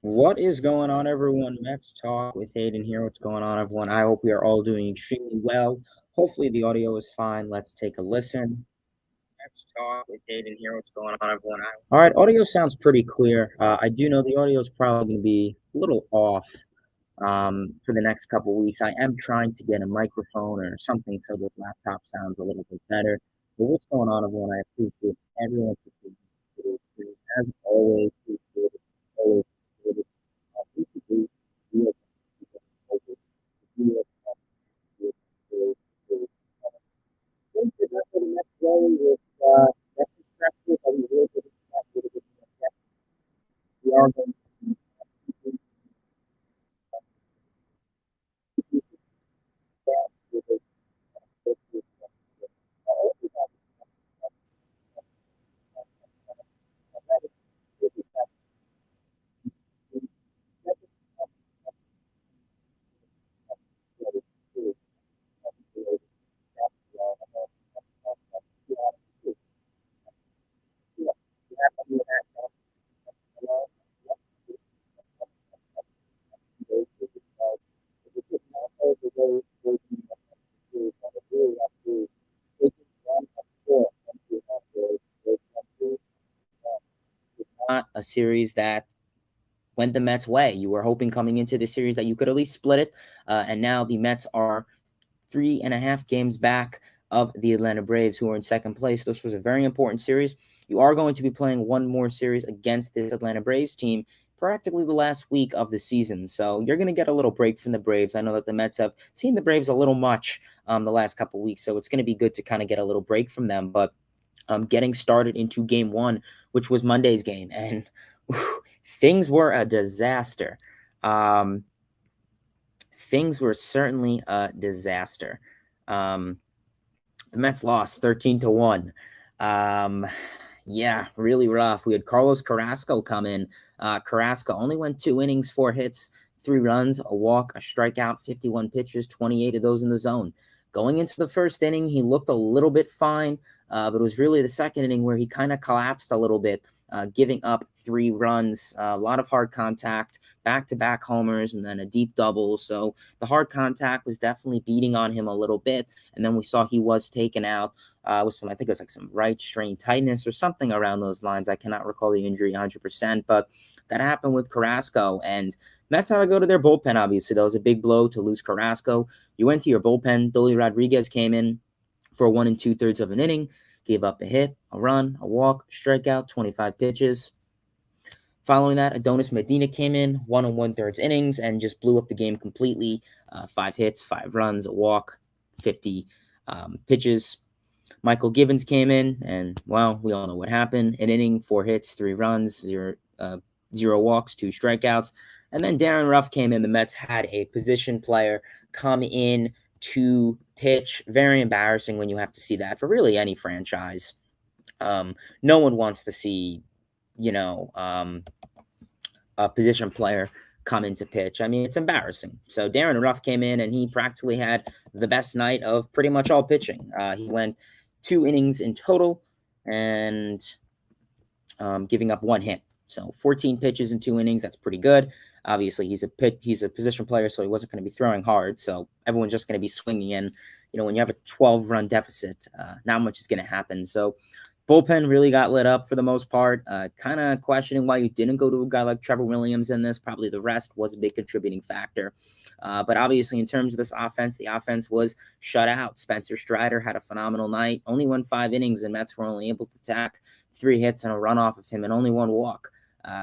What is going on, everyone? Mets Talk with Hayden here. What's going on, everyone? I hope we are all doing extremely well. Hopefully, the audio is fine. Let's take a listen. Mets Talk with Hayden here. What's going on, everyone? All right, audio sounds pretty clear. I do know the audio is probably going to be a little off for the next couple weeks. I am trying to get a microphone or something so this laptop sounds a little bit better. But what's going on, everyone? I appreciate everyone. As always, always. Not a series that went the Mets' way. You were hoping coming into the series that you could at least split it, and now the Mets are 3.5 games back of the Atlanta Braves, who are in second place. This was a very important series. You are going to be playing one more series against this Atlanta Braves team practically the last week of the season. So you're going to get a little break from the Braves. I know that the Mets have seen the Braves a little much the last couple weeks, so it's going to be good to kind of get a little break from them. But getting started into game one, which was Monday's game, and things were a disaster. Things were certainly a disaster. The Mets lost 13-1. Yeah, really rough. We had Carlos Carrasco come in. Carrasco only went 2 innings, 4 hits, 3 runs, a walk, a strikeout, 51 pitches, 28 of those in the zone. Going into the first inning, he looked a little bit fine, but it was really the second inning where he kind of collapsed a little bit, giving up 3 runs, a lot of hard contact, back-to-back homers, and then a deep double. So the hard contact was definitely beating on him a little bit. And then we saw he was taken out with some, I think it was like some right strain tightness or something around those lines. I cannot recall the injury 100%, but that happened with Carrasco. And Mets had to go to their bullpen, obviously. That was a big blow to lose Carrasco. You went to your bullpen. Dolly Rodriguez came in for 1 2/3 of an inning, gave up a hit, a run, a walk, strikeout, 25 pitches. Following that, Adonis Medina came in, 1 1/3 innings, and just blew up the game completely. 5 hits, 5 runs, a walk, 50 pitches. Michael Givens came in, and, well, we all know what happened. An inning, 4 hits, 3 runs, 0 walks, 2 strikeouts. And then Darren Ruff came in. The Mets had a position player come in to pitch. Very embarrassing when you have to see that for really any franchise. No one wants to see, a position player come in to pitch. I mean, it's embarrassing. So Darren Ruff came in, and he practically had the best night of pretty much all pitching. He went 2 innings in total and giving up 1 hit. So 14 pitches in 2 innings. That's pretty good. Obviously, he's a position player, so he wasn't going to be throwing hard. So everyone's just going to be swinging in. When you have a 12-run deficit, not much is going to happen. So bullpen really got lit up for the most part. Kind of questioning why you didn't go to a guy like Trevor Williams in this. Probably the rest was a big contributing factor. But obviously, in terms of this offense, the offense was shut out. Spencer Strider had a phenomenal night. Only went 5 innings, and Mets were only able to tack 3 hits and a run off of him and only 1 walk.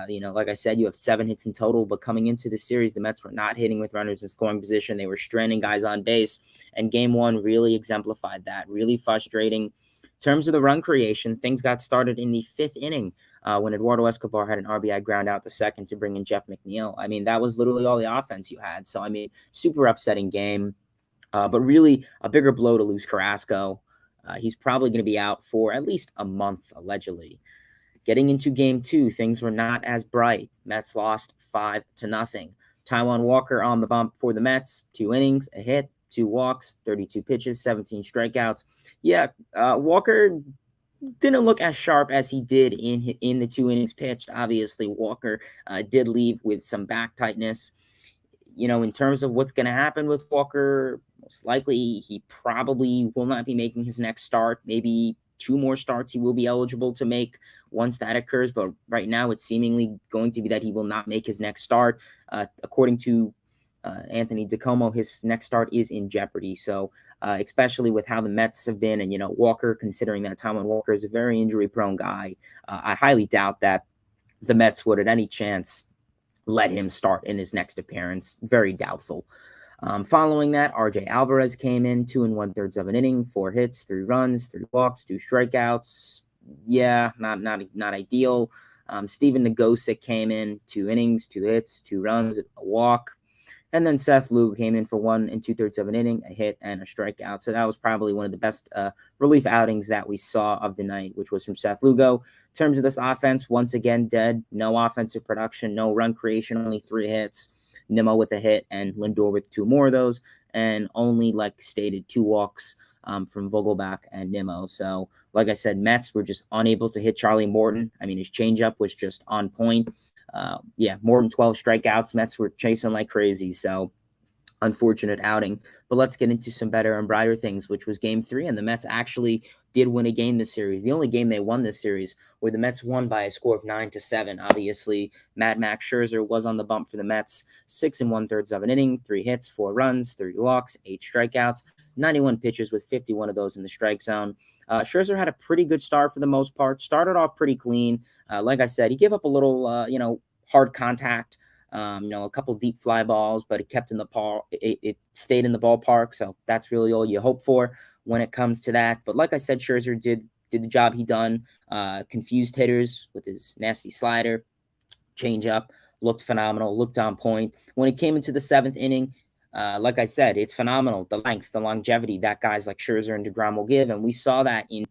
Like I said, you have 7 hits in total, but coming into the series, the Mets were not hitting with runners in scoring position. They were stranding guys on base, and game 1 really exemplified that. Really frustrating. In terms of the run creation, things got started in the 5th inning. when Eduardo Escobar had an RBI ground out the second to bring in Jeff McNeil. I mean, that was literally all the offense you had. So, I mean, super upsetting game. But really a bigger blow to lose Carrasco. He's probably going to be out for at least a month, allegedly. Getting into game 2, things were not as bright. Mets lost 5-0. Taijuan Walker on the bump for the Mets. 2 innings, a hit, 2 walks, 32 pitches, 17 strikeouts. Yeah, Walker didn't look as sharp as he did in the 2 innings pitched. Obviously, Walker did leave with some back tightness. In terms of what's going to happen with Walker, most likely he probably will not be making his next start. Maybe 2 more starts he will be eligible to make once that occurs. But right now it's seemingly going to be that he will not make his next start. According to Anthony DiComo, his next start is in jeopardy. So especially with how the Mets have been, and, Walker, considering that Taijuan Walker is a very injury-prone guy, I highly doubt that the Mets would at any chance let him start in his next appearance. Very doubtful. Following that, RJ Alvarez came in, 2 1/3 of an inning, 4 hits, 3 runs, 3 walks, 2 strikeouts. Yeah, not ideal. Steven Nagosic came in, 2 innings, 2 hits, 2 runs, a walk. And then Seth Lugo came in for 1 2/3 of an inning, a hit, and a strikeout. So that was probably one of the best relief outings that we saw of the night, which was from Seth Lugo. In terms of this offense, once again, dead. No offensive production, no run creation, only 3 hits. Nimmo with a hit and Lindor with 2 more of those. And only, like stated, 2 walks from Vogelbach and Nimmo. So, like I said, Mets were just unable to hit Charlie Morton. I mean, his changeup was just on point. More than 12 strikeouts. Mets were chasing like crazy. So, unfortunate outing. But let's get into some better and brighter things, which was game 3. And the Mets actually did win a game this series. The only game they won this series, where the Mets won by a score of 9-7. Obviously, Mad Max Scherzer was on the bump for the Mets. 6 1/3 of an inning, 3 hits, 4 runs, 3 walks, 8 strikeouts, 91 pitches with 51 of those in the strike zone. Scherzer had a pretty good start for the most part. Started off pretty clean. Like I said, he gave up a little, hard contact. A couple deep fly balls, but it kept in the ball. It stayed in the ballpark, so that's really all you hope for when it comes to that. But like I said, Scherzer did the job he done. Confused hitters with his nasty slider, changeup, looked phenomenal, looked on point. When it came into the 7th inning, like I said, it's phenomenal. The length, the longevity that guys like Scherzer and DeGrom will give, and we saw that in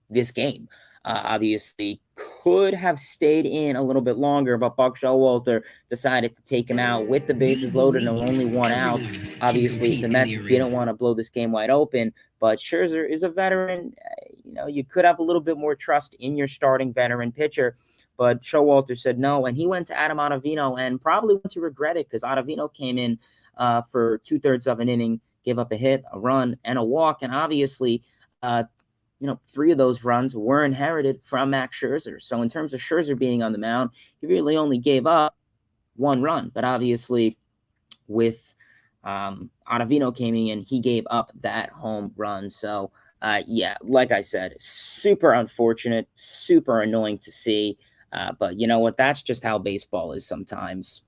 this game. Obviously could have stayed in a little bit longer, but Buck Showalter decided to take him out with the bases loaded and only 1 out. Obviously, the Mets didn't want to blow this game wide open, but Scherzer is a veteran. You could have a little bit more trust in your starting veteran pitcher, but Showalter said no, and he went to Adam Ottavino and probably went to regret it, because Ottavino came in for 2/3 of an inning, gave up a hit, a run, and a walk, and obviously 3 of those runs were inherited from Max Scherzer. So in terms of Scherzer being on the mound, he really only gave up 1 run. But obviously, with Ottavino coming in, he gave up that home run. So, like I said, super unfortunate, super annoying to see. But you know what? That's just how baseball is sometimes.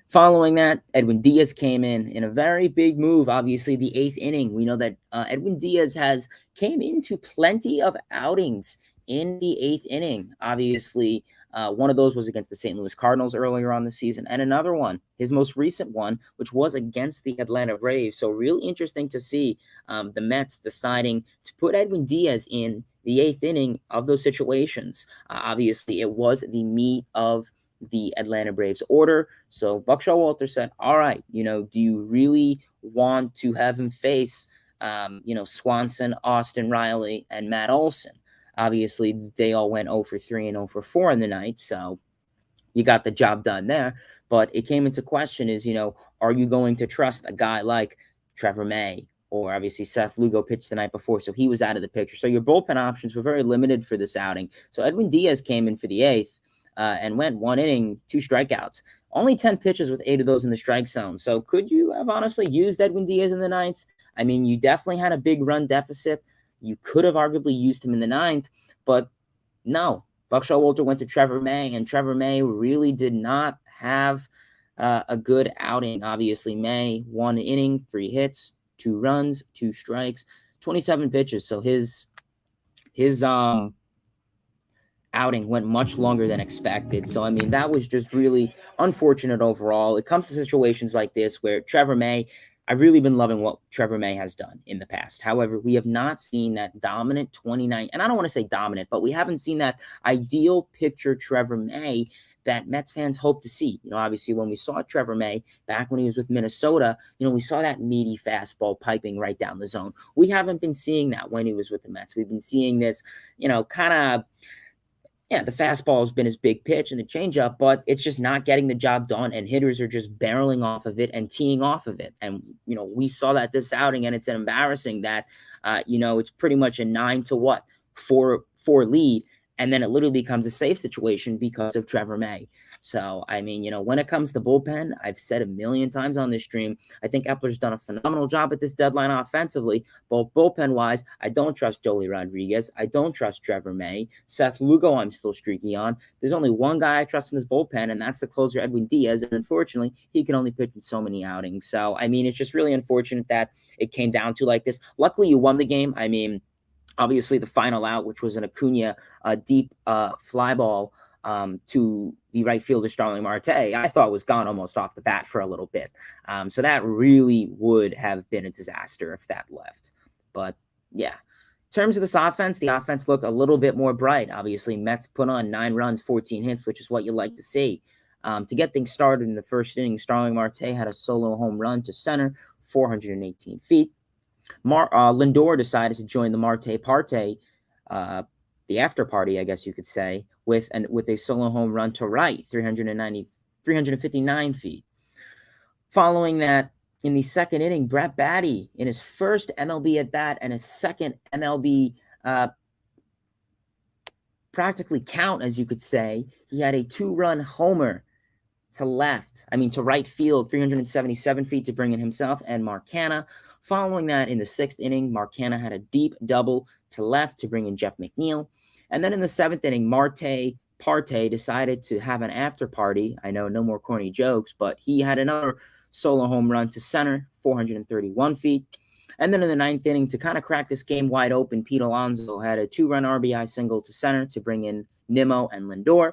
Following that, Edwin Diaz came in a very big move. Obviously, the 8th inning. We know that Edwin Diaz came into plenty of outings in the 8th inning. Obviously, one of those was against the St. Louis Cardinals earlier on the season, and another one, his most recent one, which was against the Atlanta Braves. So really interesting to see the Mets deciding to put Edwin Diaz in the 8th inning of those situations. Obviously, it was the meat of the Atlanta Braves order. So Buck Showalter said, all right, do you really want to have him face, Swanson, Austin Riley, and Matt Olson? Obviously, they all went 0 for 3 and 0 for 4 in the night. So you got the job done there. But it came into question is, are you going to trust a guy like Trevor May? Or obviously Seth Lugo pitched the night before, so he was out of the picture. So your bullpen options were very limited for this outing. So Edwin Diaz came in for the 8th. And went 1 inning, 2 strikeouts. Only 10 pitches with 8 of those in the strike zone. So could you have honestly used Edwin Diaz in the 9th? I mean, you definitely had a big run deficit. You could have arguably used him in the 9th, but no. Buck Showalter went to Trevor May, and Trevor May really did not have a good outing. Obviously, May, 1 inning, 3 hits, 2 runs, 2 strikes, 27 pitches. So his outing went much longer than expected. So, I mean, that was just really unfortunate overall. It comes to situations like this where Trevor May, I've really been loving what Trevor May has done in the past. However, we have not seen that dominant 29, and I don't want to say dominant, but we haven't seen that ideal picture Trevor May that Mets fans hope to see. Obviously, when we saw Trevor May back when he was with Minnesota, we saw that meaty fastball piping right down the zone. We haven't been seeing that when he was with the Mets. We've been seeing this, kind of, the fastball has been his big pitch and the changeup, but it's just not getting the job done, and hitters are just barreling off of it and teeing off of it. And, we saw that this outing, and it's embarrassing that, it's pretty much a 9-4 lead, and then it literally becomes a safe situation because of Trevor May. So, I mean, when it comes to bullpen, I've said a million times on this stream, I think Epler's done a phenomenal job at this deadline offensively, both bullpen-wise. I don't trust Joely Rodriguez. I don't trust Trevor May. Seth Lugo, I'm still streaky on. There's only one guy I trust in this bullpen, and that's the closer, Edwin Diaz, and unfortunately, he can only pitch in so many outings. So, I mean, it's just really unfortunate that it came down to like this. Luckily, you won the game. I mean, obviously, the final out, which was an Acuna deep fly ball to the right fielder, Starling Marte, I thought was gone almost off the bat for a little bit. So that really would have been a disaster if that left. But, yeah. In terms of this offense, the offense looked a little bit more bright. Obviously, Mets put on 9 runs, 14 hits, which is what you like to see. To get things started in the first inning, Starling Marte had a solo home run to center, 418 feet. Lindor decided to join the Marte Parte, the after party, I guess you could say, with a solo home run to right, 359 feet. Following that, in the second inning, BrettBaty, in his first MLB at bat and his second MLB practically count, as you could say, he had a 2-run homer to right field, 377 feet to bring in himself and Marcana. Following that, in the 6th inning, Marcana had a deep double to left to bring in Jeff McNeil. And then in the 7th inning, Marte Parte decided to have an after party. I know, no more corny jokes, but he had another solo home run to center, 431 feet. And then in the 9th inning, to kind of crack this game wide open, Pete Alonso had a 2-run RBI single to center to bring in Nimmo and Lindor.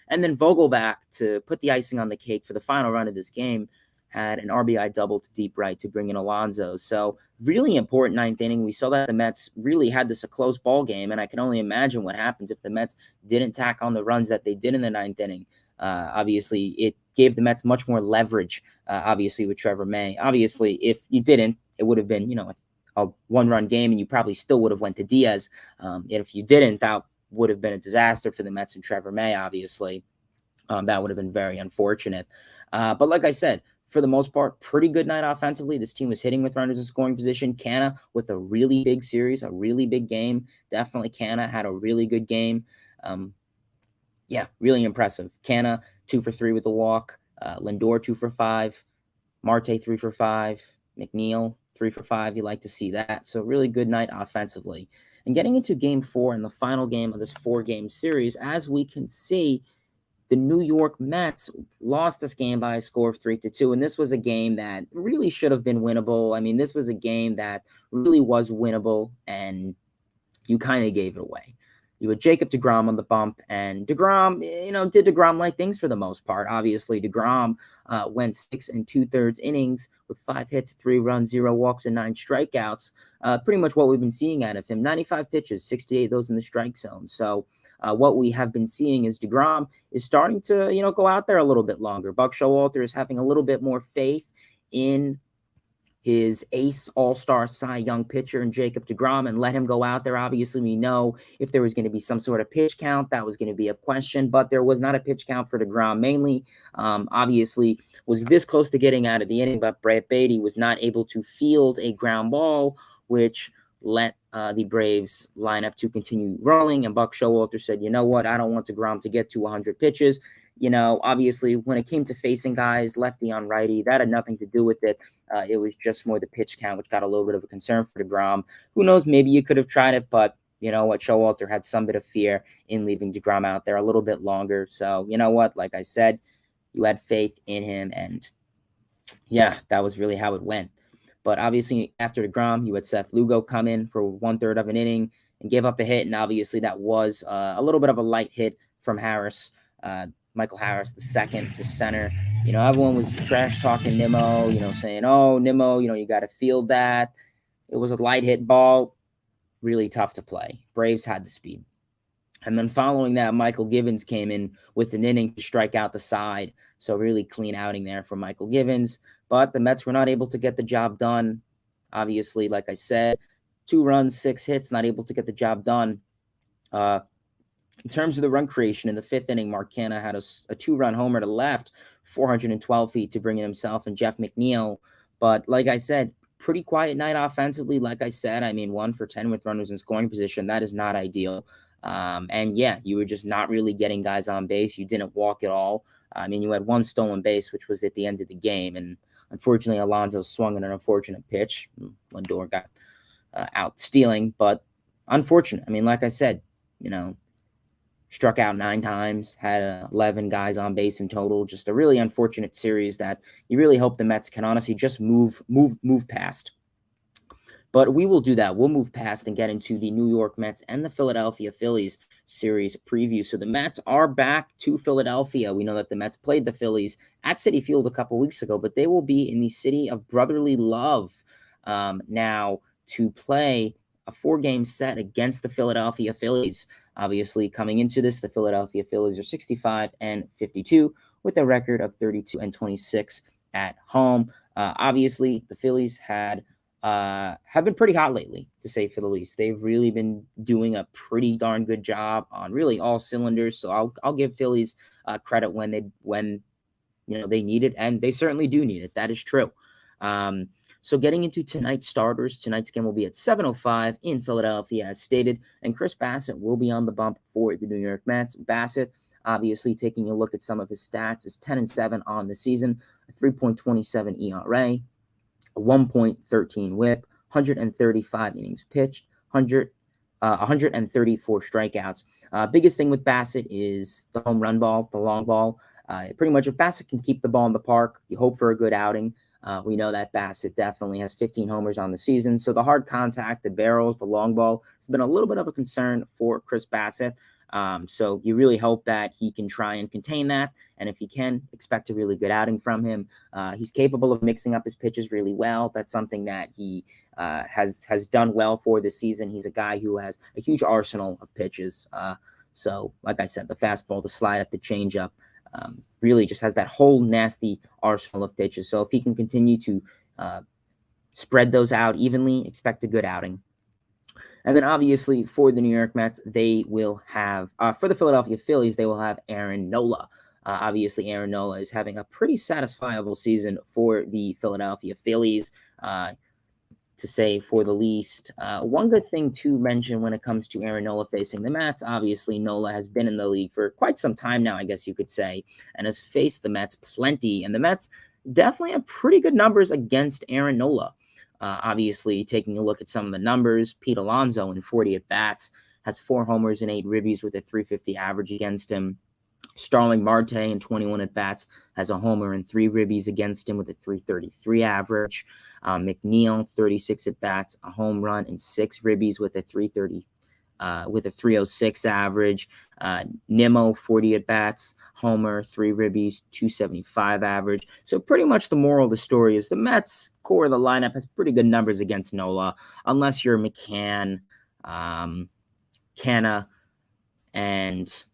And then Vogelbach, to put the icing on the cake for the final run of this game, had an RBI double to deep right to bring in Alonso. So really important 9th inning. We saw that the Mets really had this a close ball game, and I can only imagine what happens if the Mets didn't tack on the runs that they did in the 9th inning. Obviously, it gave the Mets much more leverage, obviously, with Trevor May. Obviously, if you didn't, it would have been, a 1-run game, and you probably still would have went to Diaz. And if you didn't, that would have been a disaster for the Mets and Trevor May, obviously. That would have been very unfortunate. But like I said, for the most part, pretty good night offensively. This team was hitting with runners in scoring position. Canna with a really big series, a really big game. Definitely Canna had a really good game. Really impressive. Canna, 2 for 3 with the walk. Lindor, 2 for 5. Marte, 3 for 5. McNeil, 3 for 5. You like to see that. So really good night offensively. And getting into game 4 and the final game of this 4-game series, as we can see, the New York Mets lost this game by a score of 3-2, and this was a game that really should have been winnable. I mean, this was a game that really was winnable, and you kind of gave it away. You had Jacob deGrom on the bump, and deGrom, did deGrom-like things for the most part. Obviously, deGrom went 6 2/3 innings with 5 hits, 3 runs, 0 walks, and 9 strikeouts. Pretty much what we've been seeing out of him. 95 pitches, 68 of those in the strike zone. So what we have been seeing is deGrom is starting to, go out there a little bit longer. Buck Showalter is having a little bit more faith in his ace all-star Cy Young pitcher and Jacob deGrom and let him go out there. Obviously, we know if there was going to be some sort of pitch count, that was going to be a question, but there was not a pitch count for deGrom. Mainly, obviously, was this close to getting out of the inning, but BrettBaty was not able to field a ground ball, which let the Braves lineup to continue rolling, and Buck Showalter said, you know what, I don't want deGrom to get to 100 pitches. Obviously, when it came to facing guys lefty on righty, that had nothing to do with it. It was just more the pitch count, which got a little bit of a concern for deGrom. Who knows? Maybe you could have tried it, but you know what? Showalter had some bit of fear in leaving deGrom out there a little bit longer. So, you know what? Like I said, you had faith in him, and yeah, that was really how it went. But obviously, after deGrom, you had Seth Lugo come in for 1/3 of an inning. and gave up a hit. And obviously that was a little bit of a light hit from Harris, Michael Harris, the second to center. Everyone was trash talking Nimmo, saying, oh, Nimmo, you got to field that. It was a light hit ball, really tough to play. Braves had the speed. And then following that, Michael Givens came in with an inning to strike out the side. So really clean outing there for Michael Givens. But the Mets were not able to get the job done. Obviously, like I said, 2 runs, 6 hits, not able to get the job done. In terms of the run creation in the 5th inning, Mark Canha had a 2-run homer to left, 412 feet to bring in himself and Jeff McNeil. But like I said, pretty quiet night offensively. Like I said, 1 for 10 with runners in scoring position. That is not ideal. And yeah, you were just not really getting guys on base. You didn't walk at all. You had 1 stolen base, which was at the end of the game. And unfortunately, Alonso swung at an unfortunate pitch. Lindor got out stealing, but unfortunate. Like I said, struck out 9 times, had 11 guys on base in total. Just a really unfortunate series that you really hope the Mets can honestly just move past. But we will do that. We'll move past and get into the New York Mets and the Philadelphia Phillies series preview. So the Mets are back to Philadelphia. We know that the Mets played the Phillies at Citi Field a couple weeks ago, but they will be in the city of brotherly love now to play a 4-game set against the Philadelphia Phillies. Obviously, coming into this, the Philadelphia Phillies are 65-52 with a record of 32-26 at home. Obviously, the Phillies have been pretty hot lately, to say for the least. They've really been doing a pretty darn good job on really all cylinders. So I'll give Phillies credit when they need it, and they certainly do need it. That is true. So getting into tonight's starters, tonight's game will be at 7:05 in Philadelphia, as stated, and Chris Bassett will be on the bump for the New York Mets. Bassett, obviously, taking a look at some of his stats, is 10-7 on the season, a 3.27 ERA, a 1.13 WHIP, 135 innings pitched, 134 strikeouts. Biggest thing with Bassett is the home run ball, the long ball. Pretty much if Bassett can keep the ball in the park, you hope for a good outing. We know that Bassett definitely has 15 homers on the season. So the hard contact, the barrels, the long ball has been a little bit of a concern for Chris Bassett. So you really hope that he can try and contain that. And if he can, expect a really good outing from him. He's capable of mixing up his pitches really well. That's something that he has done well for this season. He's a guy who has a huge arsenal of pitches. So like I said, the fastball, the slide up, the changeup, really just has that whole nasty arsenal of pitches. So if he can continue to spread those out evenly, expect a good outing. And then obviously for the New York Mets, they will have, for the Philadelphia Phillies, they will have Aaron Nola. Obviously, Aaron Nola is having a pretty satisfiable season for the Philadelphia Phillies, to say for the least. One good thing to mention when it comes to Aaron Nola facing the Mets, obviously Nola has been in the league for quite some time now, I guess you could say, and has faced the Mets plenty. And the Mets definitely have pretty good numbers against Aaron Nola. Obviously, taking a look at some of the numbers, Pete Alonso in 40 at-bats has 4 homers and 8 ribbies with a .350 average against him. Starling Marte in 21 at-bats has a homer and 3 ribbies against him with a .333 average. McNeil, 36 at-bats, a home run and 6 ribbies with a .306 average. Nimmo, 40 at-bats, homer, 3 ribbies, .275 average. So pretty much the moral of the story is the Mets core of the lineup has pretty good numbers against Nola, unless you're McCann, Canha, and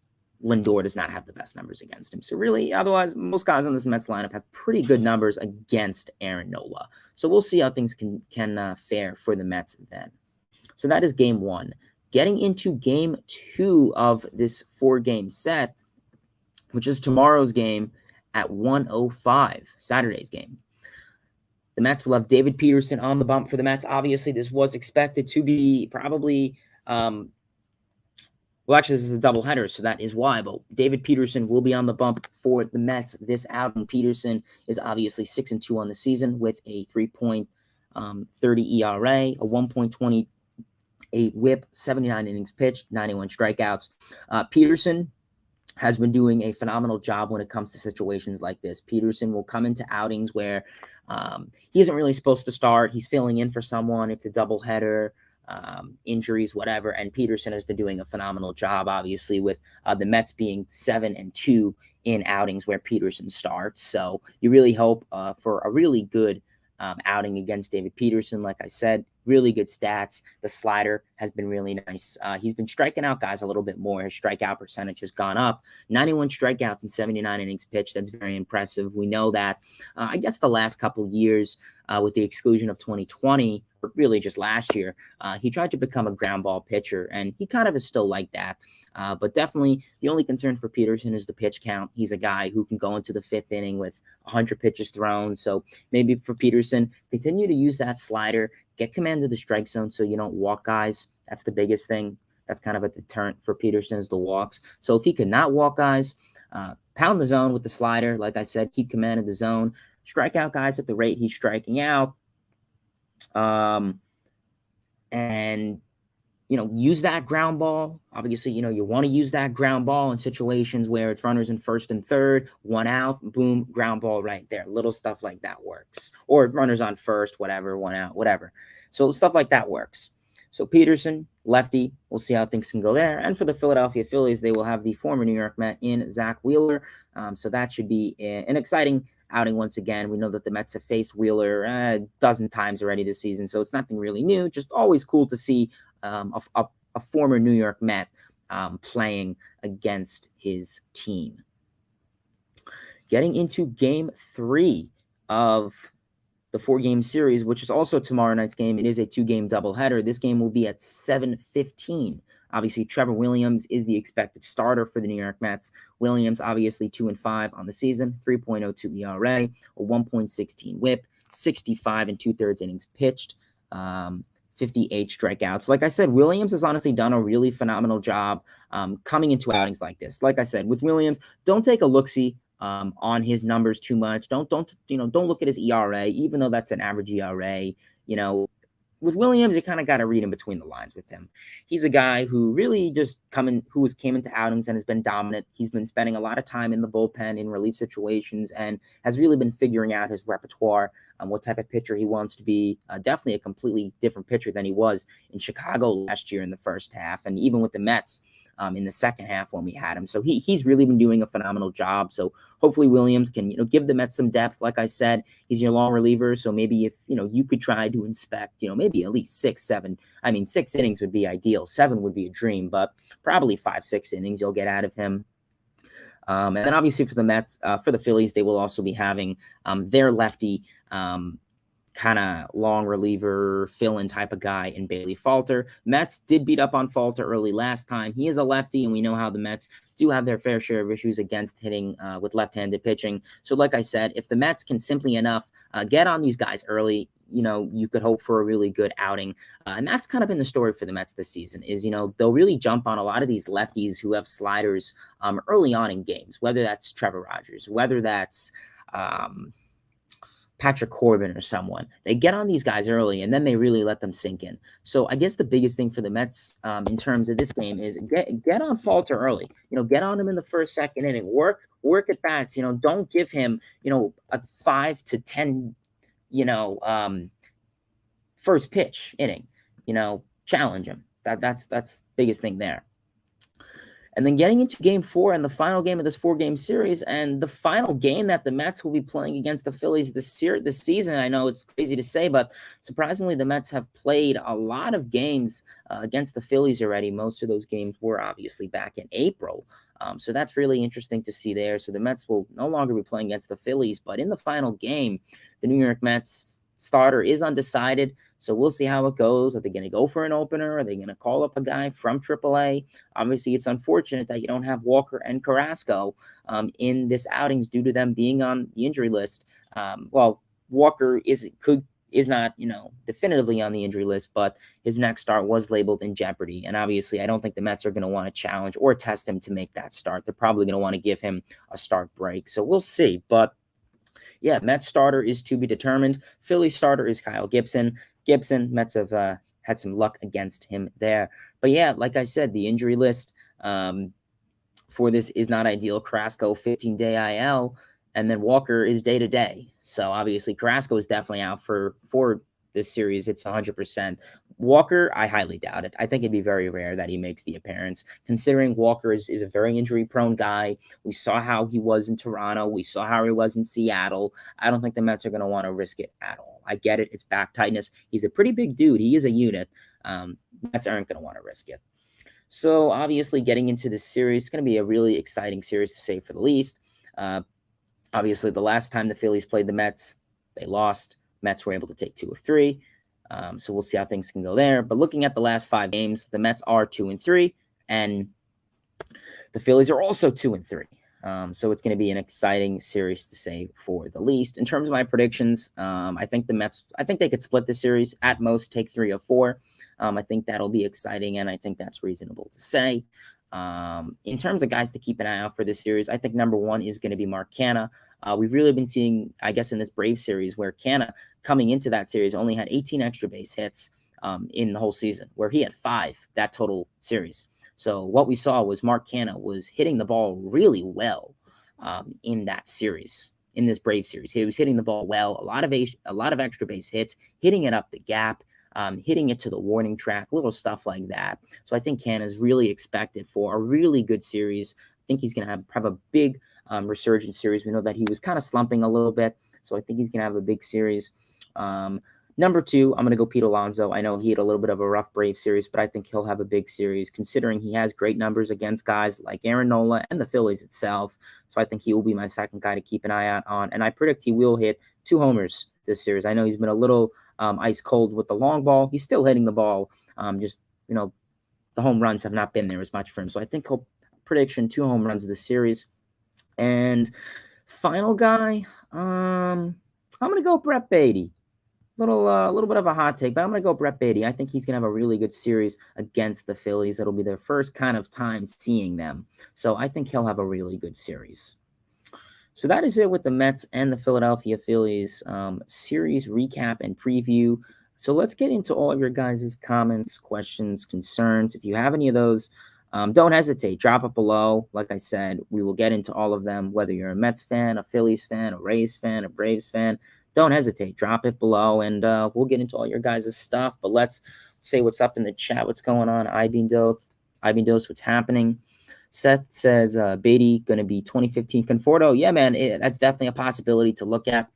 Lindor does not have the best numbers against him. So really, otherwise, most guys on this Mets lineup have pretty good numbers against Aaron Nola. So we'll see how things can fare for the Mets then. So that is game 1. Getting into game 2 of this 4-game set, which is tomorrow's game at 1:05, Saturday's game. The Mets will have David Peterson on the bump for the Mets. Obviously, this was expected to be probably well, actually, this is a doubleheader, so that is why. But David Peterson will be on the bump for the Mets this outing. Peterson is obviously 6-2 on the season with a 3.30 ERA, a 1.28 WHIP, 79 innings pitched, 91 strikeouts. Peterson has been doing a phenomenal job when it comes to situations like this. Peterson will come into outings where he isn't really supposed to start. He's filling in for someone. It's a doubleheader. injuries, whatever. And Peterson has been doing a phenomenal job, obviously, with the Mets being 7-2 in outings where Peterson starts. So you really hope for a really good outing against David Peterson. Like I said, really good stats. The slider has been really nice. He's been striking out guys a little bit more. His strikeout percentage has gone up. 91 strikeouts in 79 innings pitched. That's very impressive. We know that, I guess, the last couple years, with the exclusion of 2020, or really just last year, he tried to become a ground ball pitcher, and he kind of is still like that. But definitely the only concern for Peterson is the pitch count. He's a guy who can go into the 5th inning with 100 pitches thrown. So maybe for Peterson, continue to use that slider, get command of the strike zone so you don't walk guys. That's the biggest thing. That's kind of a deterrent for Peterson, is the walks. So if he could not walk guys, pound the zone with the slider. Like I said, keep command of the zone, strike out guys at the rate he's striking out. And use that ground ball. Obviously, you want to use that ground ball in situations where it's runners in first and third, 1 out, boom, ground ball right there. Little stuff like that works. Or runners on first, whatever, 1 out, whatever. So stuff like that works. So Peterson, lefty, we'll see how things can go there. And for the Philadelphia Phillies, they will have the former New York Met in Zack Wheeler. So that should be an exciting outing once again. We know that the Mets have faced Wheeler a dozen times already this season, so it's nothing really new. Just always cool to see a former New York Met playing against his team. Getting into Game 3 of the 4-game series, which is also tomorrow night's game. It is a 2-game doubleheader. This game will be at 7:15. Obviously, Trevor Williams is the expected starter for the New York Mets. Williams, obviously, 2-5 on the season, 3.02 ERA, a 1.16 WHIP, 65 2/3 innings pitched, 58 strikeouts. Like I said, Williams has honestly done a really phenomenal job coming into outings like this. Like I said, with Williams, don't take a look-see on his numbers too much. Don't look at his ERA, even though that's an average ERA. With Williams, you kind of got to read in between the lines with him. He's a guy who really just came into outings and has been dominant. He's been spending a lot of time in the bullpen in relief situations and has really been figuring out his repertoire, what type of pitcher he wants to be. Definitely a completely different pitcher than he was in Chicago last year in the first half, and even with the Mets in the second half when we had him. So he's really been doing a phenomenal job. So hopefully Williams can, give the Mets some depth. Like I said, he's your long reliever. So maybe if, you could try to inspect, maybe at least 6, 7. I mean, 6 innings would be ideal. 7 would be a dream, but probably 5, 6 innings you'll get out of him. And then obviously for the Mets, for the Phillies, they will also be having their lefty kind of long reliever fill-in type of guy in Bailey Falter. Mets did beat up on Falter early last time. He is a lefty, and we know how the Mets do have their fair share of issues against hitting with left-handed pitching. So like I said, if the Mets can simply enough get on these guys early, you could hope for a really good outing. And that's kind of been the story for the Mets this season is, they'll really jump on a lot of these lefties who have sliders early on in games, whether that's Trevor Rogers, whether that's Patrick Corbin or someone. They get on these guys early, and then they really let them sink in. So I guess the biggest thing for the Mets in terms of this game is get on Falter early. Get on him in the first, second inning. Work at bats. Don't give him, a 5 to 10, first pitch inning. Challenge him. That's the biggest thing there. And then getting into Game 4 and the final game of this 4-game series, and the final game that the Mets will be playing against the Phillies this season. I know it's crazy to say, but surprisingly, the Mets have played a lot of games against the Phillies already. Most of those games were obviously back in April. So that's really interesting to see there. So the Mets will no longer be playing against the Phillies, but in the final game, the New York Mets starter is undecided. So we'll see how it goes. Are they going to go for an opener? Are they going to call up a guy from AAA? Obviously, it's unfortunate that you don't have Walker and Carrasco in this outings due to them being on the injury list. Walker is not, definitively on the injury list, but his next start was labeled in jeopardy. And obviously, I don't think the Mets are going to want to challenge or test him to make that start. They're probably going to want to give him a start break. So we'll see. But yeah, Mets starter is to be determined. Philly starter is Kyle Gibson. Mets have had some luck against him there. But yeah, like I said, the injury list for this is not ideal. Carrasco, 15-day IL, and then Walker is day-to-day. So obviously Carrasco is definitely out for this series. It's 100%. Walker, I highly doubt it. I think it'd be very rare that he makes the appearance, considering Walker is a very injury-prone guy. We saw how he was in Toronto. We saw how he was in Seattle. I don't think the Mets are going to want to risk it at all. I get it. It's back tightness. He's a pretty big dude. He is a unit. Mets aren't going to want to risk it. So, obviously, getting into this series, it's going to be a really exciting series, to say for the least. Obviously, the last time the Phillies played the Mets, they lost. Mets were able to take 2 of 3. So we'll see how things can go there. But looking at the last 5 games, the Mets are 2-3, and the Phillies are also 2-3. So it's going to be an exciting series, to say for the least. In terms of my predictions, I think the Mets, I think they could split the series, at most take 3 of 4. I think that'll be exciting, and I think that's reasonable to say. In terms of guys to keep an eye out for this series, I think number 1 is going to be Mark Canha. We've really been seeing, I guess, in this Braves series, where Canha, coming into that series, only had 18 extra base hits in the whole season, where he had 5 that total series. So what we saw was Mark Canha was hitting the ball really well in that series, in this Braves series. He was hitting the ball well, a lot of extra base hits, hitting it up the gap, hitting it to the warning track, little stuff like that. So I think Canha is really expected for a really good series. I think he's going to have a big resurgent series. We know that he was kind of slumping a little bit, so I think he's going to have a big series. Number 2, I'm going to go Pete Alonso. I know he had a little bit of a rough Brave series, but I think he'll have a big series, considering he has great numbers against guys like Aaron Nola and the Phillies itself. So I think he will be my second guy to keep an eye out on, and I predict he will hit 2 homers this series. I know he's been a little ice cold with the long ball. He's still hitting the ball. Just, the home runs have not been there as much for him. So I think prediction 2 home runs of the series. And final guy, I'm going to go BrettBaty. Little bit of a hot take, but I'm going to go BrettBaty. I think he's going to have a really good series against the Phillies. It'll be their first kind of time seeing them. So I think he'll have a really good series. So that is it with the Mets and the Philadelphia Phillies series recap and preview. So let's get into all of your guys' comments, questions, concerns. If you have any of those, don't hesitate. Drop it below. Like I said, we will get into all of them, whether you're a Mets fan, a Phillies fan, a Rays fan, a Braves fan. Don't hesitate. Drop it below, and we'll get into all your guys' stuff. But let's say what's up in the chat. What's going on? Ibindose, what's happening? Seth says, Beatty going to be 2015 Conforto. Yeah, man, that's definitely a possibility to look at.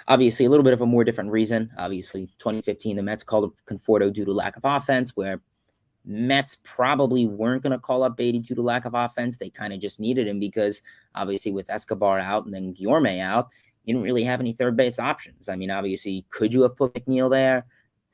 Obviously, a little bit of a more different reason. Obviously, 2015, the Mets called up Conforto due to lack of offense, where Mets probably weren't going to call up Beatty due to lack of offense. They kind of just needed him because, obviously, with Escobar out and then Guillorme out, you didn't really have any third base options. I mean, obviously, could you have put McNeil there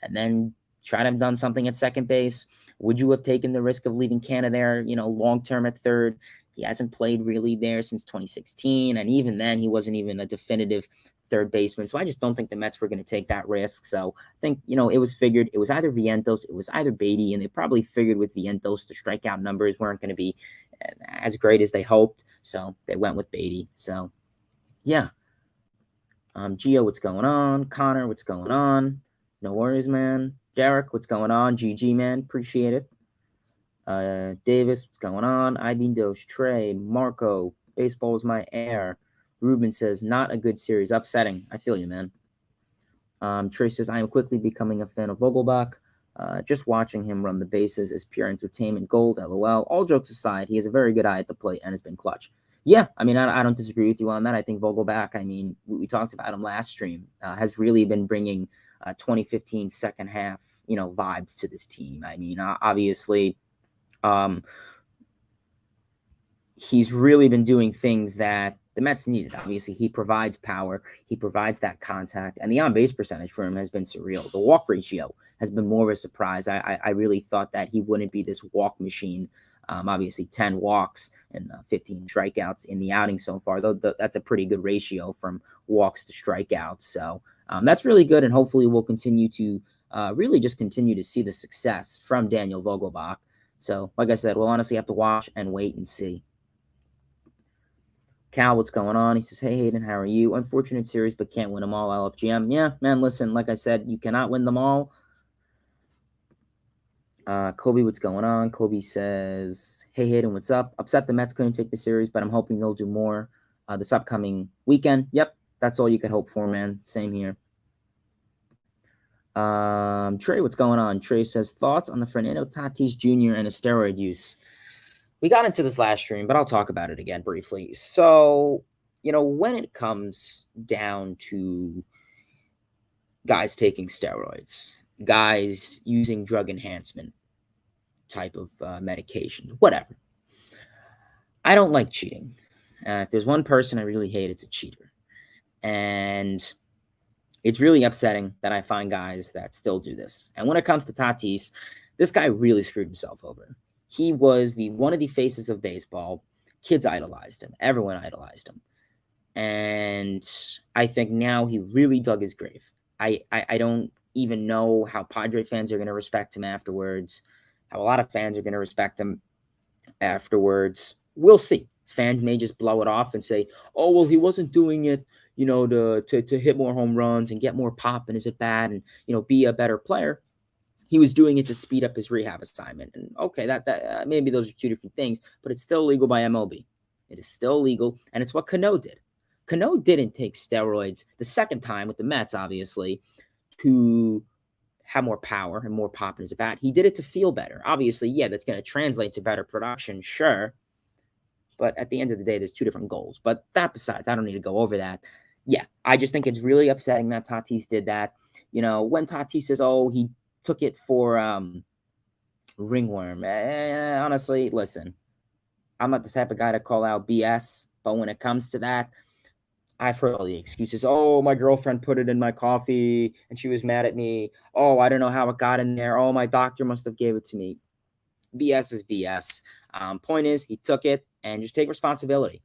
and then try to have done something at second base? Would you have taken the risk of leaving Canha there, long-term at third? He hasn't played really there since 2016, and even then, he wasn't even a definitive third baseman. So I just don't think the Mets were going to take that risk. So I think, it was figured. It was either Vientos, it was either Beatty, and they probably figured with Vientos, the strikeout numbers weren't going to be as great as they hoped. So they went with Beatty. So, yeah. Gio, what's going on? Connor, what's going on? No worries, man. Derek, what's going on? GG, man. Appreciate it. Davis, what's going on? Ibindos, Trey, Marco, baseball is my air. Ruben says, not a good series. Upsetting. I feel you, man. Trey says, I am quickly becoming a fan of Vogelbach. Just watching him run the bases is pure entertainment gold, LOL. All jokes aside, he has a very good eye at the plate and has been clutch. Yeah, I mean, I don't disagree with you on that. I think Vogelbach, I mean, we talked about him last stream, has really been bringing 2015 second half, vibes to this team. I mean, obviously, he's really been doing things that the Mets needed. Obviously, he provides power. He provides that contact. And the on-base percentage for him has been surreal. The walk ratio has been more of a surprise. I really thought that he wouldn't be this walk machine. Obviously, 10 walks and 15 strikeouts in the outing so far. Though that's a pretty good ratio from walks to strikeouts. So that's really good, and hopefully we'll continue to really just continue to see the success from Daniel Vogelbach. So, like I said, we'll honestly have to watch and wait and see. Cal, what's going on? He says, hey, Hayden, how are you? Unfortunate series, but can't win them all, LFGM. Yeah, man, listen, like I said, you cannot win them all. Kobe, what's going on? Kobe says, hey, Hayden, what's up? Upset the Mets couldn't take the series, but I'm hoping they'll do more this upcoming weekend. Yep, that's all you could hope for, man. Same here. Trey, what's going on? Trey says, thoughts on the Fernando Tatis Jr. and his steroid use. We got into this last stream, but I'll talk about it again briefly. So, when it comes down to guys taking steroids, guys using drug enhancement type of medication, whatever, I don't like cheating. If there's one person I really hate, it's a cheater. And it's really upsetting that I find guys that still do this. And when it comes to Tatis, this guy really screwed himself over. He was one of the faces of baseball. Kids idolized him. Everyone idolized him. And I think now he really dug his grave. I don't even know how Padre fans are going to respect him afterwards, how a lot of fans are going to respect him afterwards. We'll see. Fans may just blow it off and say, oh, well, he wasn't doing it, to hit more home runs and get more pop in his at-bat and, be a better player. He was doing it to speed up his rehab assignment. And okay, that maybe those are two different things, but it's still legal by MLB. It is still legal, and it's what Cano did. Cano didn't take steroids the second time with the Mets, obviously, to have more power and more pop in his at-bat. He did it to feel better. Obviously, yeah, that's going to translate to better production, sure. But at the end of the day, there's two different goals. But that besides, I don't need to go over that. Yeah, I just think it's really upsetting that Tatis did that. When Tatis says, oh, he took it for ringworm. Honestly, listen, I'm not the type of guy to call out BS. But when it comes to that, I've heard all the excuses. Oh, my girlfriend put it in my coffee and she was mad at me. Oh, I don't know how it got in there. Oh, my doctor must have gave it to me. BS is BS. Point is, he took it, and just take responsibility.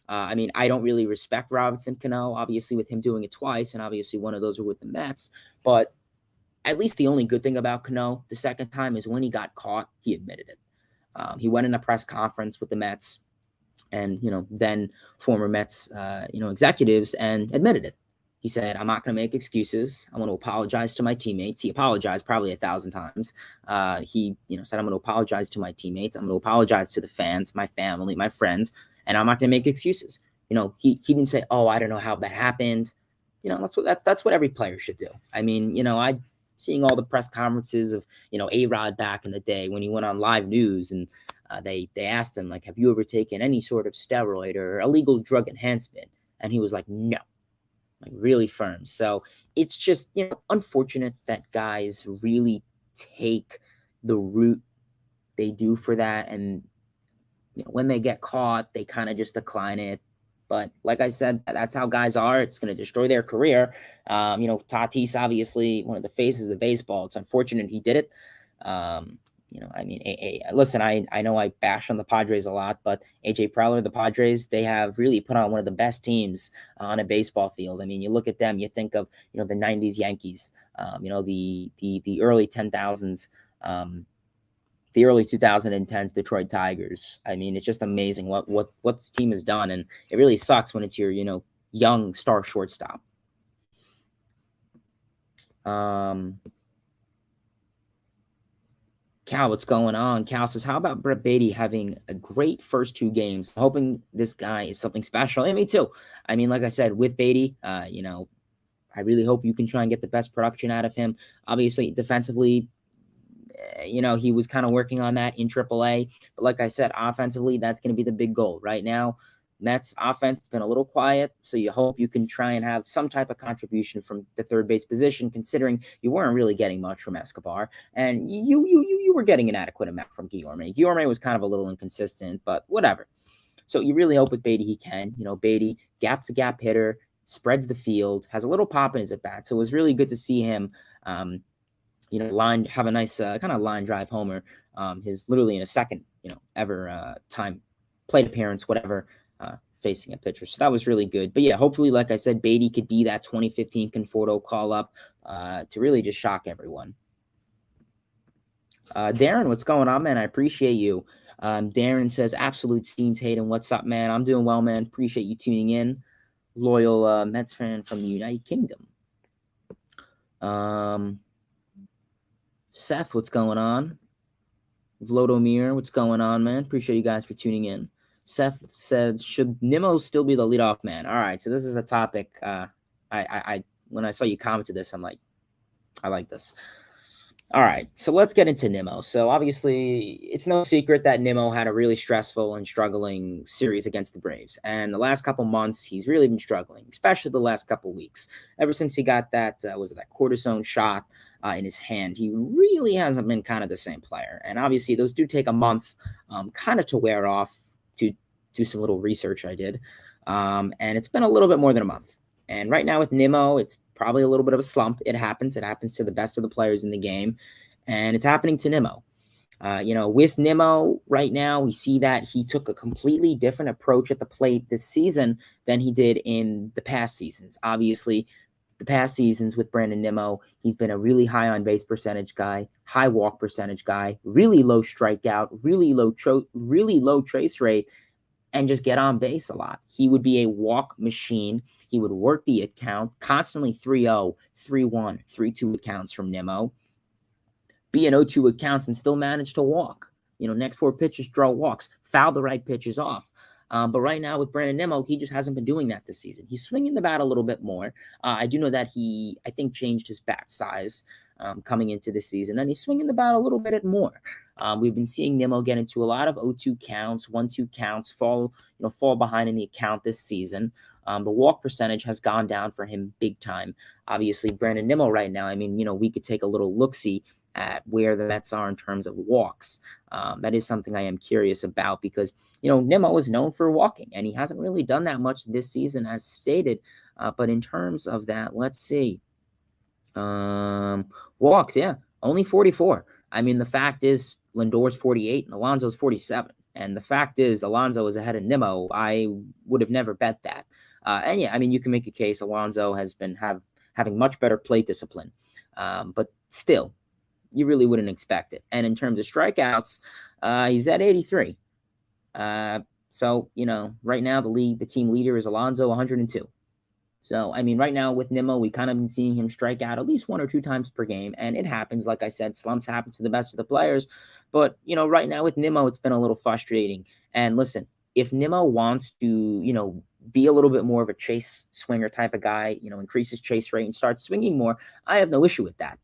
I don't really respect Robinson Cano, obviously, with him doing it twice, and obviously one of those were with the Mets. But at least the only good thing about Cano the second time is when he got caught, he admitted it. He went in a press conference with the Mets and, then former Mets, executives, and admitted it. He said, I'm not going to make excuses. I'm going to apologize to my teammates. He apologized probably 1,000 times. He said, I'm going to apologize to my teammates. I'm going to apologize to the fans, my family, my friends, and I'm not going to make excuses. He didn't say, oh, I don't know how that happened. That's what every player should do. I seeing all the press conferences of, A-Rod back in the day when he went on live news and they asked him, like, have you ever taken any sort of steroid or illegal drug enhancement? And he was like, no. Like, really firm. So it's just, unfortunate that guys really take the route they do for that. And when they get caught, they kind of just decline it. But like I said, that's how guys are. It's going to destroy their career. Tatis, obviously, one of the faces of baseball. It's unfortunate he did it. Listen, I know I bash on the Padres a lot, but AJ Preller, the Padres, they have really put on one of the best teams on a baseball field. You look at them, you think of, the 90s Yankees, the early 10,000s, the early 2010s Detroit Tigers. It's just amazing what this team has done, and it really sucks when it's your, young star shortstop. Cal, what's going on? Cal says, how about BrettBaty having a great first two games? I'm hoping this guy is something special. And me too. Like I said, with Beatty, I really hope you can try and get the best production out of him. Obviously, defensively, he was kind of working on that in AAA. But like I said, offensively, that's going to be the big goal. Right now, Mets offense has been a little quiet, so you hope you can try and have some type of contribution from the third base position, considering you weren't really getting much from Escobar, and you were getting an adequate amount from Guillorme. Guillorme was kind of a little inconsistent, but whatever. So you really hope with Beatty he can. Beatty, gap-to-gap hitter, spreads the field, has a little pop in his at-bat, so it was really good to see him have a nice kind of line drive homer. His literally in a second, ever time plate appearance, whatever, facing a pitcher. So that was really good. But yeah, hopefully, like I said, Beatty could be that 2015 Conforto call up to really just shock everyone. Darren, what's going on, man? I appreciate you. Darren says, absolute scenes, Hayden. What's up, man? I'm doing well, man. Appreciate you tuning in. Loyal Mets fan from the United Kingdom. Seth, what's going on? Vlodomir, what's going on, man? Appreciate you guys for tuning in. Seth says, should Nimmo still be the leadoff man? All right, so this is a topic. I when I saw you comment to this, I'm like, I like this. All right, so let's get into Nimmo. So obviously, it's no secret that Nimmo had a really stressful and struggling series against the Braves. And the last couple months, he's really been struggling, especially the last couple weeks. Ever since he got that, that cortisone shot in his hand, he really hasn't been kind of the same player. And obviously, those do take a month kind of to wear off. To do some little research I did. And it's been a little bit more than a month. And right now with Nimmo, it's probably a little bit of a slump. It happens. It happens to the best of the players in the game. And it's happening to Nimmo. With Nimmo right now, we see that he took a completely different approach at the plate this season than he did in the past seasons. Obviously, the past seasons with Brandon Nimmo, he's been a really high on base percentage guy, high walk percentage guy, really low strikeout, really low trace rate, and just get on base a lot. He would be a walk machine. He would work the account, constantly 3-0, 3-1, 3-2 accounts from Nimmo. Be an 0-2 accounts and still manage to walk. Next 4 pitches, draw walks, foul the right pitches off. But right now with Brandon Nimmo, he just hasn't been doing that this season. He's swinging the bat a little bit more. I do know that I think, changed his bat size coming into this season, and he's swinging the bat a little bit more. We've been seeing Nimmo get into a lot of 0-2 counts, 1-2 counts, fall behind in the account this season. The walk percentage has gone down for him big time. Obviously, Brandon Nimmo right now, we could take a little look-see at where the Mets are in terms of walks. That is something I am curious about because, Nimmo is known for walking, and he hasn't really done that much this season as stated. But in terms of that, let's see. Walks, yeah, only 44. The fact is Lindor's 48 and Alonso's 47. And the fact is Alonso is ahead of Nimmo. I would have never bet that. And yeah, you can make a case Alonso has been having much better plate discipline. But still, you really wouldn't expect it. And in terms of strikeouts, he's at 83. So, right now the team leader is Alonso, 102. So, right now with Nimmo, we kind of been seeing him strike out at least 1 or 2 times per game. And it happens, like I said, slumps happen to the best of the players. But, right now with Nimmo, it's been a little frustrating. And listen, if Nimmo wants to, be a little bit more of a chase swinger type of guy, increase his chase rate and start swinging more, I have no issue with that.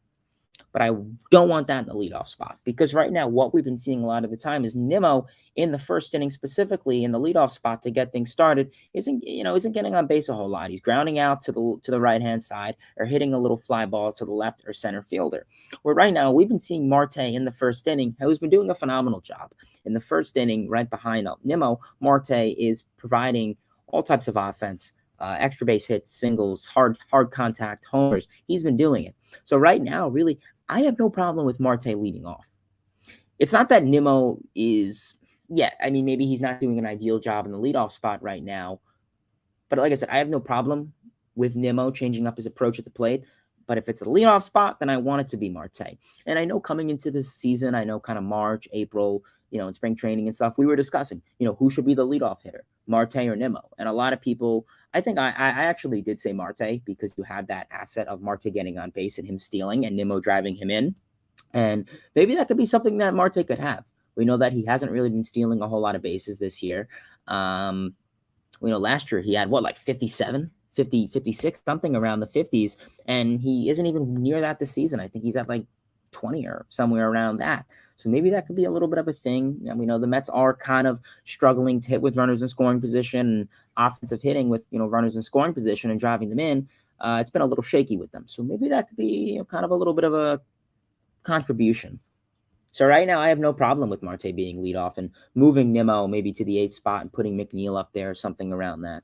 But I don't want that in the leadoff spot because right now what we've been seeing a lot of the time is Nimmo in the first inning, specifically in the leadoff spot to get things started, isn't getting on base a whole lot. He's grounding out to the right-hand side or hitting a little fly ball to the left or center fielder. Where right now we've been seeing Marte in the first inning, who's been doing a phenomenal job. In the first inning, right behind Nimmo, Marte is providing all types of offense. Extra base hits, singles, hard contact, homers. He's been doing it. So right now, really, I have no problem with Marte leading off. It's not that Nimmo is, maybe he's not doing an ideal job in the leadoff spot right now. But like I said, I have no problem with Nimmo changing up his approach at the plate. But if it's a leadoff spot, then I want it to be Marte. And I know coming into this season, I know kind of March, April, in spring training and stuff, we were discussing, who should be the leadoff hitter, Marte or Nimmo. And a lot of people, I think I actually did say Marte because you have that asset of Marte getting on base and him stealing and Nimmo driving him in. And maybe that could be something that Marte could have. We know that he hasn't really been stealing a whole lot of bases this year. Last year he had 57? 50, 56, something around the 50s, and he isn't even near that this season. I think he's at 20 or somewhere around that. So maybe that could be a little bit of a thing. And we know the Mets are kind of struggling to hit with runners in scoring position and offensive hitting with, runners in scoring position and driving them in. It's been a little shaky with them. So maybe that could be kind of a little bit of a contribution. So right now I have no problem with Marte being leadoff and moving Nimmo maybe to the 8th spot and putting McNeil up there or something around that.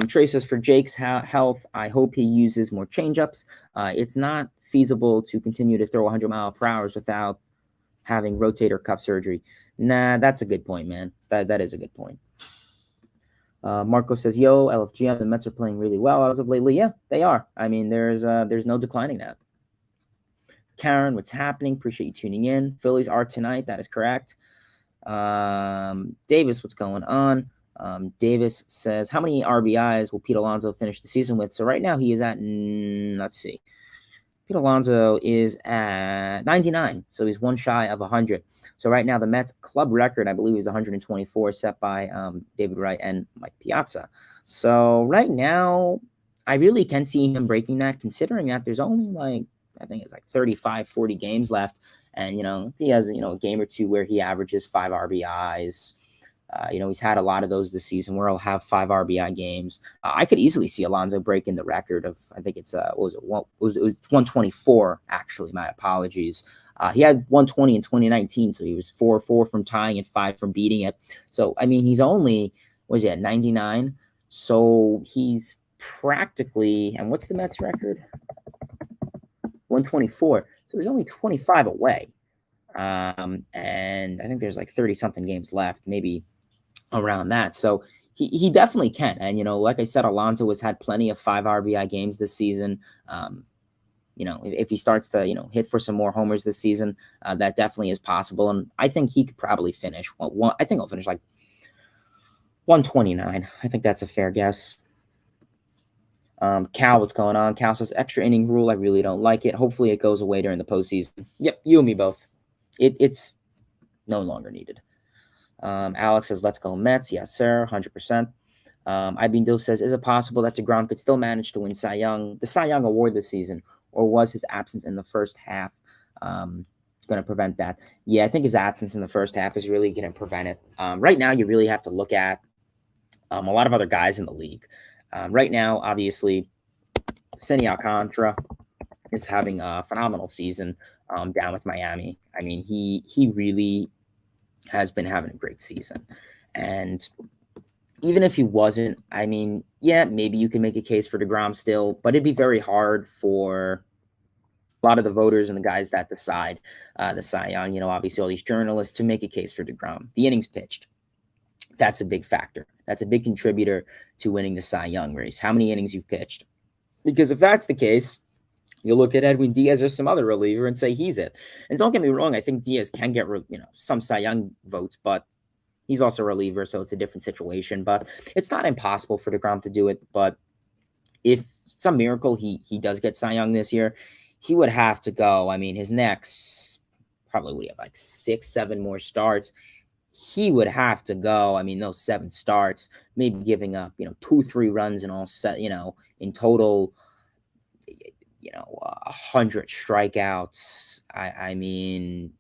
Trey says, for Jake's health, I hope he uses more changeups. It's not feasible to continue to throw 100 mile per hour without having rotator cuff surgery. Nah, that's a good point, man. That is a good point. Marco says, yo, LFGM, the Mets are playing really well as of lately. Yeah, they are. There's no declining that. Karen, what's happening? Appreciate you tuning in. Phillies are tonight. That is correct. Davis, what's going on? Davis says, how many RBIs will Pete Alonso finish the season with? So right now he is at, let's see. Pete Alonso is at 99. So he's one shy of 100. So right now the Mets club record, I believe, is 124, set by David Wright and Mike Piazza. So right now, I really can see him breaking that, considering that there's only like, I think it's like 35, 40 games left. And, he has, a game or two where he averages 5 RBIs. He's had a lot of those this season where he'll have 5 RBI games. I could easily see Alonso breaking the record of, I think it's, what was it? It was 124, actually. My apologies. He had 120 in 2019, so he was 4 from tying and 5 from beating it. So, I mean, he's only, what is he at, 99? So he's practically, and what's the Mets record? 124. So he's only 25 away. And I think there's like 30-something games left, maybe around that. So he definitely can. And, like I said, Alonso has had plenty of 5 RBI games this season. If he starts to, hit for some more homers this season, that definitely is possible. And I think he could probably finish. I think he'll finish like 129. I think that's a fair guess. Cal, what's going on? Cal says extra inning rule. I really don't like it. Hopefully it goes away during the postseason. Yep, you and me both. It's no longer needed. Alex says, let's go Mets. Yes, sir. 100%. Ibn Dill says, is it possible that DeGrom could still manage to win the Cy Young award this season, or was his absence in the first half going to prevent that? Yeah, I think his absence in the first half is really going to prevent it. Right now, you really have to look at a lot of other guys in the league. Right now, obviously, Sandy Alcantara is having a phenomenal season down with Miami. I mean, he really has been having a great season. And even if he wasn't, I mean, yeah, maybe you can make a case for DeGrom still, but it'd be very hard for a lot of the voters and the guys that decide the Cy Young, obviously all these journalists, to make a case for DeGrom. The innings pitched. That's a big factor. That's a big contributor to winning the Cy Young race. How many innings you've pitched? Because if that's the case, you'll look at Edwin Diaz or some other reliever and say he's it. And don't get me wrong, I think Diaz can get some Cy Young votes, but he's also a reliever, so it's a different situation. But it's not impossible for DeGrom to do it. But if some miracle he does get Cy Young this year, he would have to go. I mean, his next probably would have like 6, 7 more starts. He would have to go. I mean, those 7 starts, maybe giving up, 2, 3 runs and all set, in total, 100 strikeouts. I mean,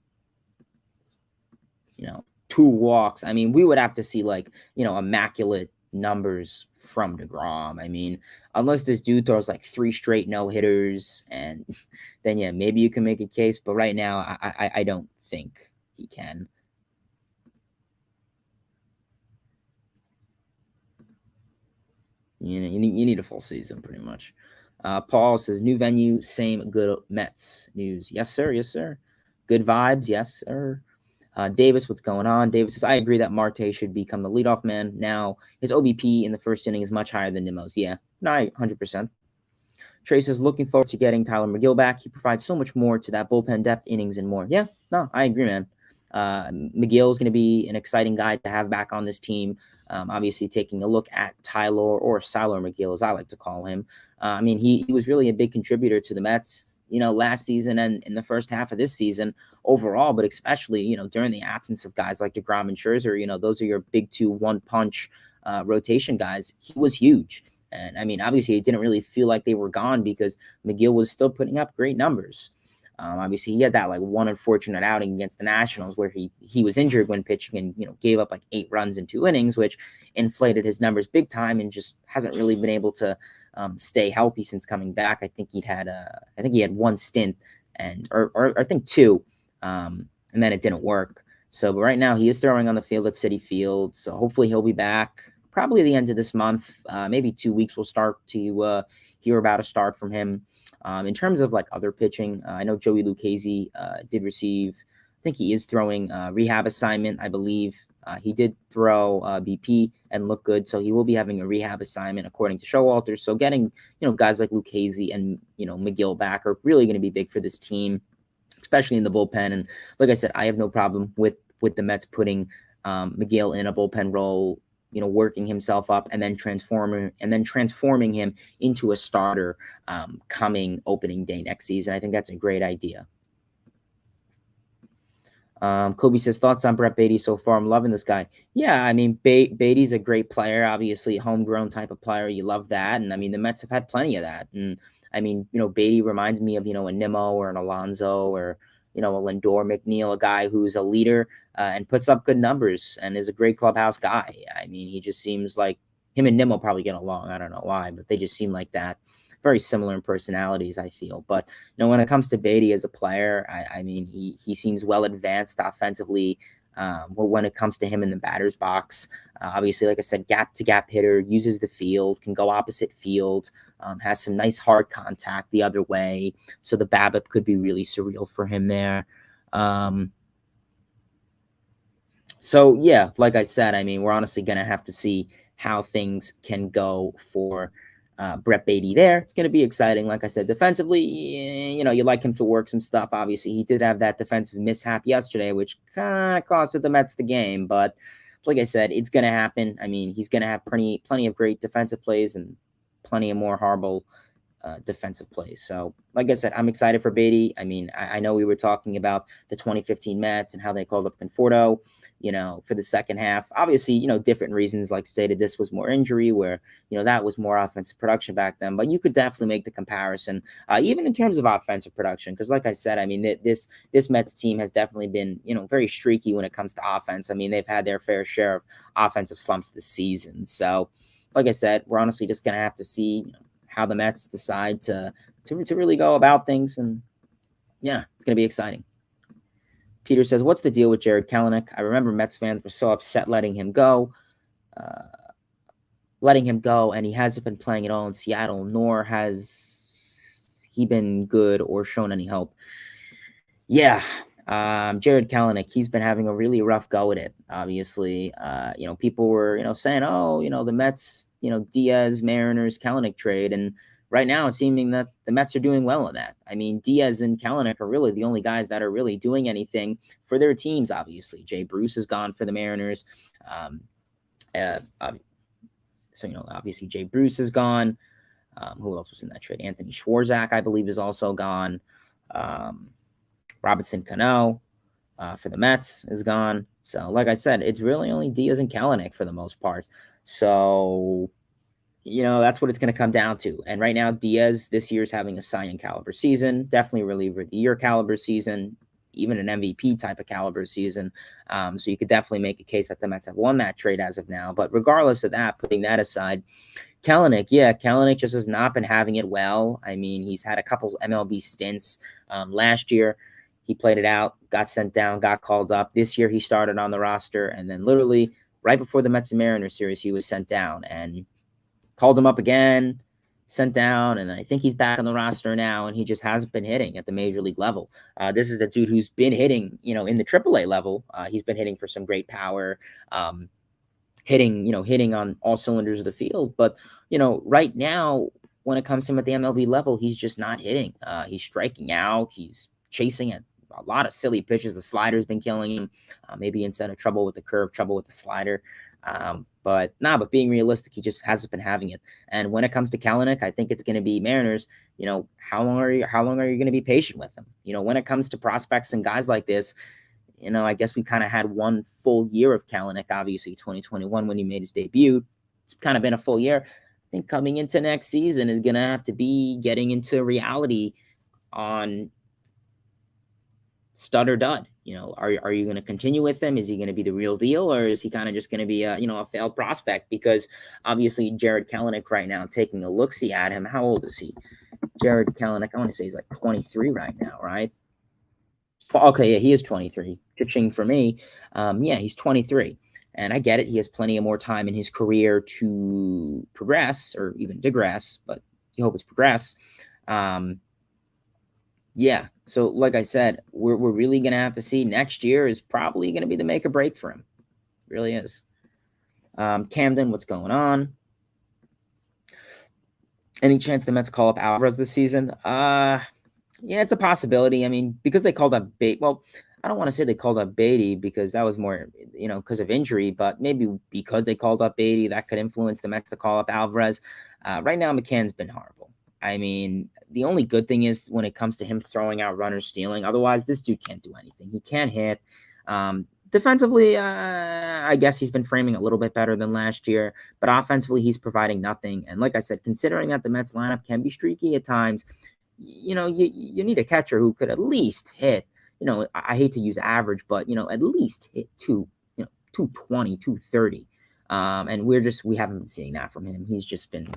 2 walks. I mean, we would have to see like, immaculate numbers from DeGrom. I mean, unless this dude throws like 3 straight no-hitters, and then, yeah, maybe you can make a case. But right now, I don't think he can. You need a full season pretty much. Paul says, new venue, same good Mets news. Yes, sir. Yes, sir. Good vibes. Yes, sir. Davis, what's going on? Davis says, I agree that Marte should become the leadoff man. Now, his OBP in the first inning is much higher than Nimmo's. Yeah, 100%. Trey says, looking forward to getting Tyler Mcgill back. He provides so much more to that bullpen depth, innings, and more. Yeah, no, I agree, man. Mcgill is going to be an exciting guy to have back on this team. Obviously, taking a look at Tyler, or Siler Mcgill, as I like to call him. I mean, he was really a big contributor to the Mets, last season and in the first half of this season overall, but especially, during the absence of guys like DeGrom and Scherzer, those are your big 2 one-punch rotation guys. He was huge. And, I mean, obviously, it didn't really feel like they were gone because Mcgill was still putting up great numbers. Obviously, he had that like one unfortunate outing against the Nationals where he was injured when pitching and gave up like 8 runs in 2 innings, which inflated his numbers big time, and just hasn't really been able to stay healthy since coming back. I think he had 1 stint, or I think 2, and then it didn't work. So, but right now he is throwing on the field at Citi Field, so hopefully he'll be back probably at the end of this month. Maybe 2 weeks we'll start to hear about a start from him. In terms of like other pitching, I know Joey Lucchesi did receive, I think he is throwing rehab assignment, I believe. He did throw BP and look good, so he will be having a rehab assignment according to Showalter. So getting, guys like Lucchesi and, Mcgill back are really going to be big for this team, especially in the bullpen. And like I said, I have no problem with the Mets putting Mcgill in a bullpen role, working himself up and then transforming him into a starter coming opening day next season. I think that's a great idea. Kobe says, thoughts on BrettBaty so far? I'm loving this guy. Yeah, I mean, Beatty's a great player, obviously, homegrown type of player. You love that. And I mean, the Mets have had plenty of that. And I mean, Beatty reminds me of, a Nimmo or an Alonso or, a Lindor, McNeil, a guy who's a leader and puts up good numbers and is a great clubhouse guy. I mean, he just seems like him and Nimmo probably get along. I don't know why, but they just seem like that. Very similar in personalities, I feel. But when it comes to Beatty as a player, I mean, he seems well advanced offensively. When it comes to him in the batter's box, obviously, like I said, gap to gap hitter, uses the field, can go opposite field, has some nice hard contact the other way. So the BABIP could be really surreal for him there. So yeah, like I said, I mean, we're honestly going to have to see how things can go for BrettBaty there. It's going to be exciting. Like I said, defensively, you like him to work some stuff. Obviously, he did have that defensive mishap yesterday, which kind of costed the Mets the game. But like I said, it's going to happen. I mean, he's going to have plenty of great defensive plays and plenty of more horrible defensive plays. So, like I said, I'm excited for Beatty. I mean, I know we were talking about the 2015 Mets and how they called up Conforto, for the second half. Obviously, different reasons, like stated, this was more injury where, that was more offensive production back then. But you could definitely make the comparison, even in terms of offensive production. Because like I said, I mean, this Mets team has definitely been, very streaky when it comes to offense. I mean, they've had their fair share of offensive slumps this season. So, like I said, we're honestly just going to have to see how the Mets decide to really go about things. And yeah, it's going to be exciting. Peter says, what's the deal with Jarred Kalanick? I remember Mets fans were so upset letting him go, and he hasn't been playing at all in Seattle, nor has he been good or shown any help. Yeah, Jarred Kalanick, he's been having a really rough go at it, obviously. People were, saying, the Mets, Diaz, Mariners, Kalanick trade. And right now it's seeming that the Mets are doing well in that. I mean, Diaz and Kalanick are really the only guys that are really doing anything for their teams, obviously. Jay Bruce is gone for the Mariners. Obviously Jay Bruce is gone. Who else was in that trade? Anthony Schwarzak, I believe, is also gone. Robinson Cano for the Mets is gone. So, like I said, it's really only Diaz and Kalanick for the most part. So, that's what it's going to come down to. And right now, Diaz this year is having a Cy Young caliber season, definitely reliever of the year caliber season, even an MVP type of caliber season. So you could definitely make a case that the Mets have won that trade as of now. But regardless of that, putting that aside, Kalanick just has not been having it well. I mean, he's had a couple MLB stints last year. He played it out, got sent down, got called up. This year he started on the roster, and then literally right before the Mets and Mariners series, he was sent down and called him up again, sent down, and I think he's back on the roster now, and he just hasn't been hitting at the major league level. This is the dude who's been hitting, in the AAA level. He's been hitting for some great power, hitting on all cylinders of the field. But, right now, when it comes to him at the MLB level, he's just not hitting. He's striking out. He's chasing at a lot of silly pitches. The slider's been killing him. Maybe instead of trouble with the curve, trouble with the slider. But being realistic, he just hasn't been having it. And when it comes to Kalanick, I think it's going to be Mariners. How long are you going to be patient with him? When it comes to prospects and guys like this, I guess we kind of had one full year of Kalanick, obviously 2021 when he made his debut. It's kind of been a full year. I think coming into next season is going to have to be getting into reality on stud or dud. Are you going to continue with him? Is he going to be the real deal, or is he kind of just going to be a failed prospect? Because obviously Jarred Kalanick right now, taking a look-see at him, how old is he? Jarred Kalanick, I want to say he's like 23 right now, right? Okay, yeah, he is 23. Cha-ching for me. He's 23. And I get it. He has plenty of more time in his career to progress or even digress, but you hope it's progress. So like I said, we're really going to have to see. Next year is probably going to be the make or break for him. It really is. Camden, what's going on? Any chance the Mets call up Alvarez this season? It's a possibility. I mean, because they called up Beatty. Well, I don't want to say they called up Beatty because that was more, because of injury, but maybe because they called up Beatty, that could influence the Mets to call up Alvarez. Right now, McCann's been horrible. I mean, the only good thing is when it comes to him throwing out runners, stealing. Otherwise, this dude can't do anything. He can't hit. Defensively, I guess he's been framing a little bit better than last year, but offensively, he's providing nothing. And like I said, considering that the Mets lineup can be streaky at times, you need a catcher who could at least hit, I hate to use average, but, at least hit 220, 230. And we haven't been seeing that from him. He's just been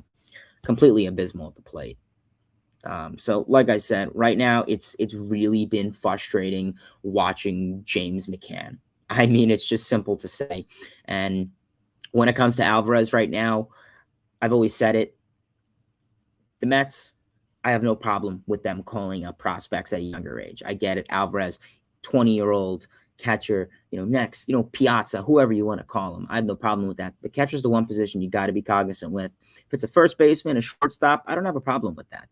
completely abysmal at the plate. So like I said, right now it's really been frustrating watching James McCann. I mean, it's just simple to say. And when it comes to Alvarez right now, I've always said it. The Mets, I have no problem with them calling up prospects at a younger age. I get it. Alvarez, 20-year-old catcher, next, Piazza, whoever you want to call him. I have no problem with that. The catcher's the one position you got to be cognizant with. If it's a first baseman, a shortstop, I don't have a problem with that.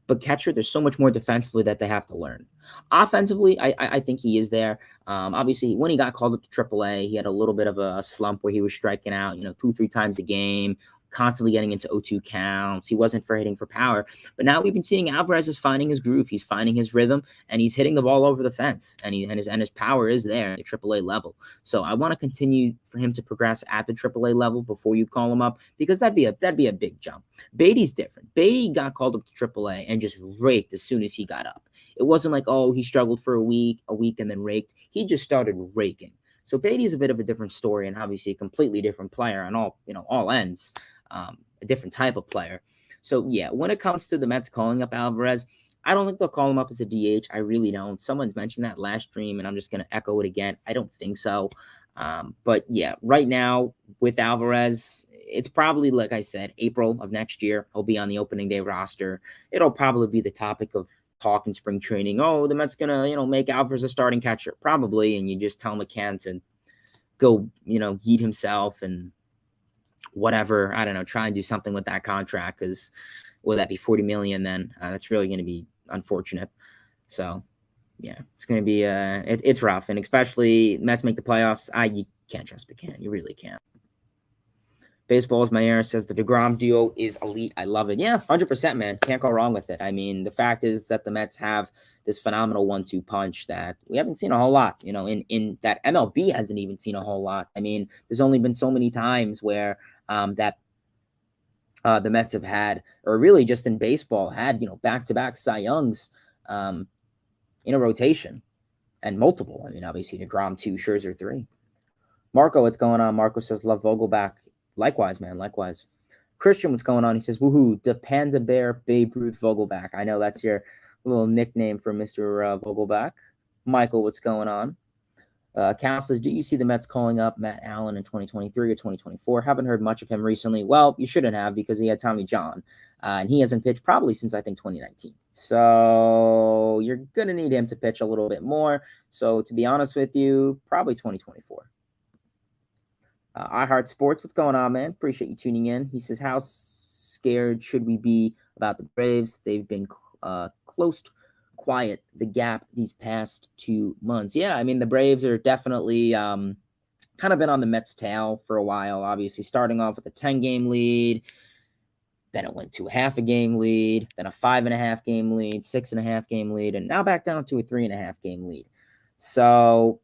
But catcher, there's so much more defensively that they have to learn. Offensively, I think he is there. Obviously, when he got called up to AAA, he had a little bit of a slump where he was striking out, 2-3 times a game, constantly getting into 0-2 counts. He wasn't hitting for power. But now we've been seeing Alvarez is finding his groove. He's finding his rhythm, and he's hitting the ball over the fence. And his power is there at the AAA level. So I want to continue for him to progress at the AAA level before you call him up, because that'd be a big jump. Beatty's different. Beatty got called up to AAA and just raked as soon as he got up. It wasn't like, he struggled for a week and then raked. He just started raking. So Beatty is a bit of a different story, and obviously a completely different player on all ends. A different type of player. So yeah, when it comes to the Mets calling up Alvarez, I don't think they'll call him up as a DH. I really don't. Someone's mentioned that last stream, and I'm just going to echo it again. I don't think so. But yeah, right now with Alvarez, it's probably, like I said, April of next year. He'll be on the opening day roster. It'll probably be the topic of talk in spring training. The Mets going to, make Alvarez a starting catcher. Probably. And you just tell McCann to go, yeet himself and whatever, I don't know, try and do something with that contract, because will that be $40 million then? That's really going to be unfortunate. So yeah, it's going to be it's rough, and especially Mets make the playoffs. You can't trust McCann. You really can't. Baseball is my air, says the DeGrom duo is elite. I love it. Yeah, 100%, man. Can't go wrong with it. I mean, the fact is that the Mets have this phenomenal 1-2 punch that we haven't seen a whole lot. In that MLB hasn't even seen a whole lot. I mean, there's only been so many times where that the Mets have had, or really just in baseball, had back-to-back Cy Youngs in a rotation, and multiple. I mean, obviously DeGrom 2, Scherzer 3. Marco, what's going on? Marco says, love Vogelback. Likewise, man. Likewise. Christian, what's going on? He says, woohoo, the Panda Bear Babe Ruth Vogelback. I know that's your little nickname for Mr. Vogelback. Michael, what's going on? Cal says, do you see the Mets calling up Matt Allen in 2023 or 2024? Haven't heard much of him recently. Well, you shouldn't have, because he had Tommy John, and he hasn't pitched probably since, I think, 2019. So you're going to need him to pitch a little bit more. So to be honest with you, probably 2024. I Heart Sports, what's going on, man? Appreciate you tuning in. He says, how scared should we be about the Braves? They've been close to quiet the gap these past 2 months. Yeah, I mean, the Braves are definitely kind of been on the Mets' tail for a while, obviously, starting off with a 10-game lead. Then it went to a half-a-game lead, then a 5.5-game lead, 6.5-game lead, and now back down to a 3.5-game lead. So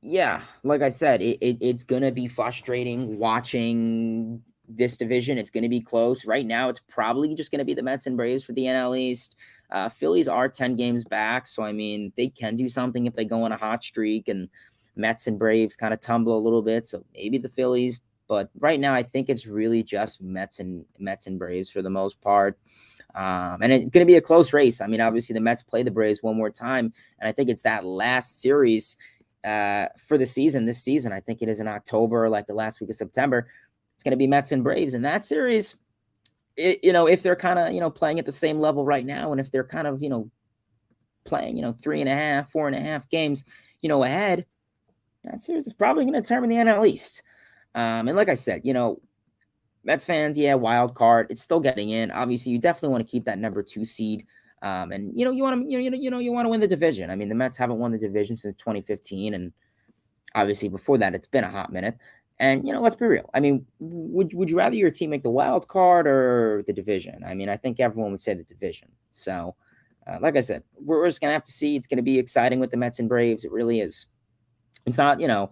yeah, like I said, it's going to be frustrating watching this division. It's going to be close. Right now, it's probably just going to be the Mets and Braves for the NL East. Phillies are 10 games back, so, I mean, they can do something if they go on a hot streak, and Mets and Braves kind of tumble a little bit, so maybe the Phillies. But right now, I think it's really just Mets and Braves for the most part. And it's going to be a close race. I mean, obviously, the Mets play the Braves one more time, and I think it's that last series for the season, this season. I think it is in October, like the last week of September. It's going to be Mets and Braves. And that series, if they're kind of, playing at the same level right now, and if they're kind of, playing, 3.5, 4.5 games, ahead, that series is probably going to determine the NL East. And like I said, Mets fans, yeah, wild card, it's still getting in. Obviously, you definitely want to keep that number 2 seed. And you want to win the division. I mean, the Mets haven't won the division since 2015, and obviously before that, it's been a hot minute. And let's be real. I mean, would you rather your team make the wild card or the division? I mean, I think everyone would say the division. So, Like I said, we're just going to have to see. It's going to be exciting with the Mets and Braves. It really is. It's not, and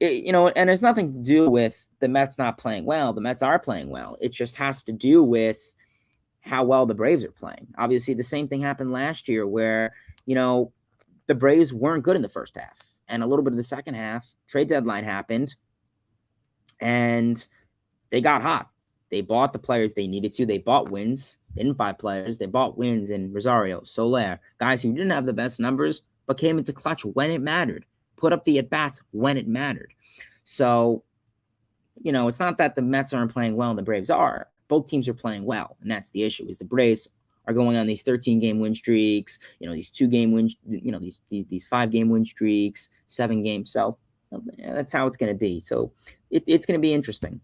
there's nothing to do with the Mets not playing well. The Mets are playing well. It just has to do with how well the Braves are playing. Obviously, the same thing happened last year where, the Braves weren't good in the first half and a little bit of the second half. Trade deadline happened and they got hot. They bought the players they needed to. They bought wins. They didn't buy players. They bought wins in Rosario, Soler, guys who didn't have the best numbers, but came into clutch when it mattered, put up the at-bats when it mattered. So, it's not that the Mets aren't playing well and the Braves are. Both teams are playing well, and that's the issue, is the Braves are going on these 13-game win streaks, these 2-game win, these 5-game win streaks, 7 games. So that's how it's going to be. So it's going to be interesting.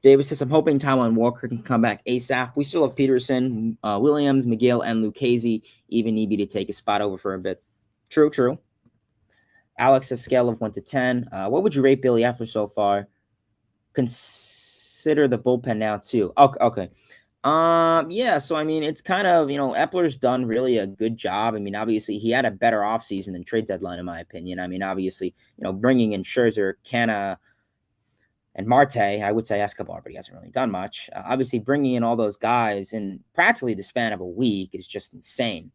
Davis says, I'm hoping Taijuan Walker can come back ASAP. We still have Peterson, Williams, Mcgill, and Lucchesi. Even Rbis to take a spot over for a bit. True. Alex says, scale of 1 to 10. What would you rate Billy Epler so far? Consider the bullpen now, too. Okay. Yeah, so, it's kind of, Epler's done really a good job. Obviously, he had a better offseason than trade deadline, in my opinion. Obviously, bringing in Scherzer, Canna, and Marte, I would say Escobar, but he hasn't really done much. Obviously, bringing in all those guys in practically the span of a week is just insane.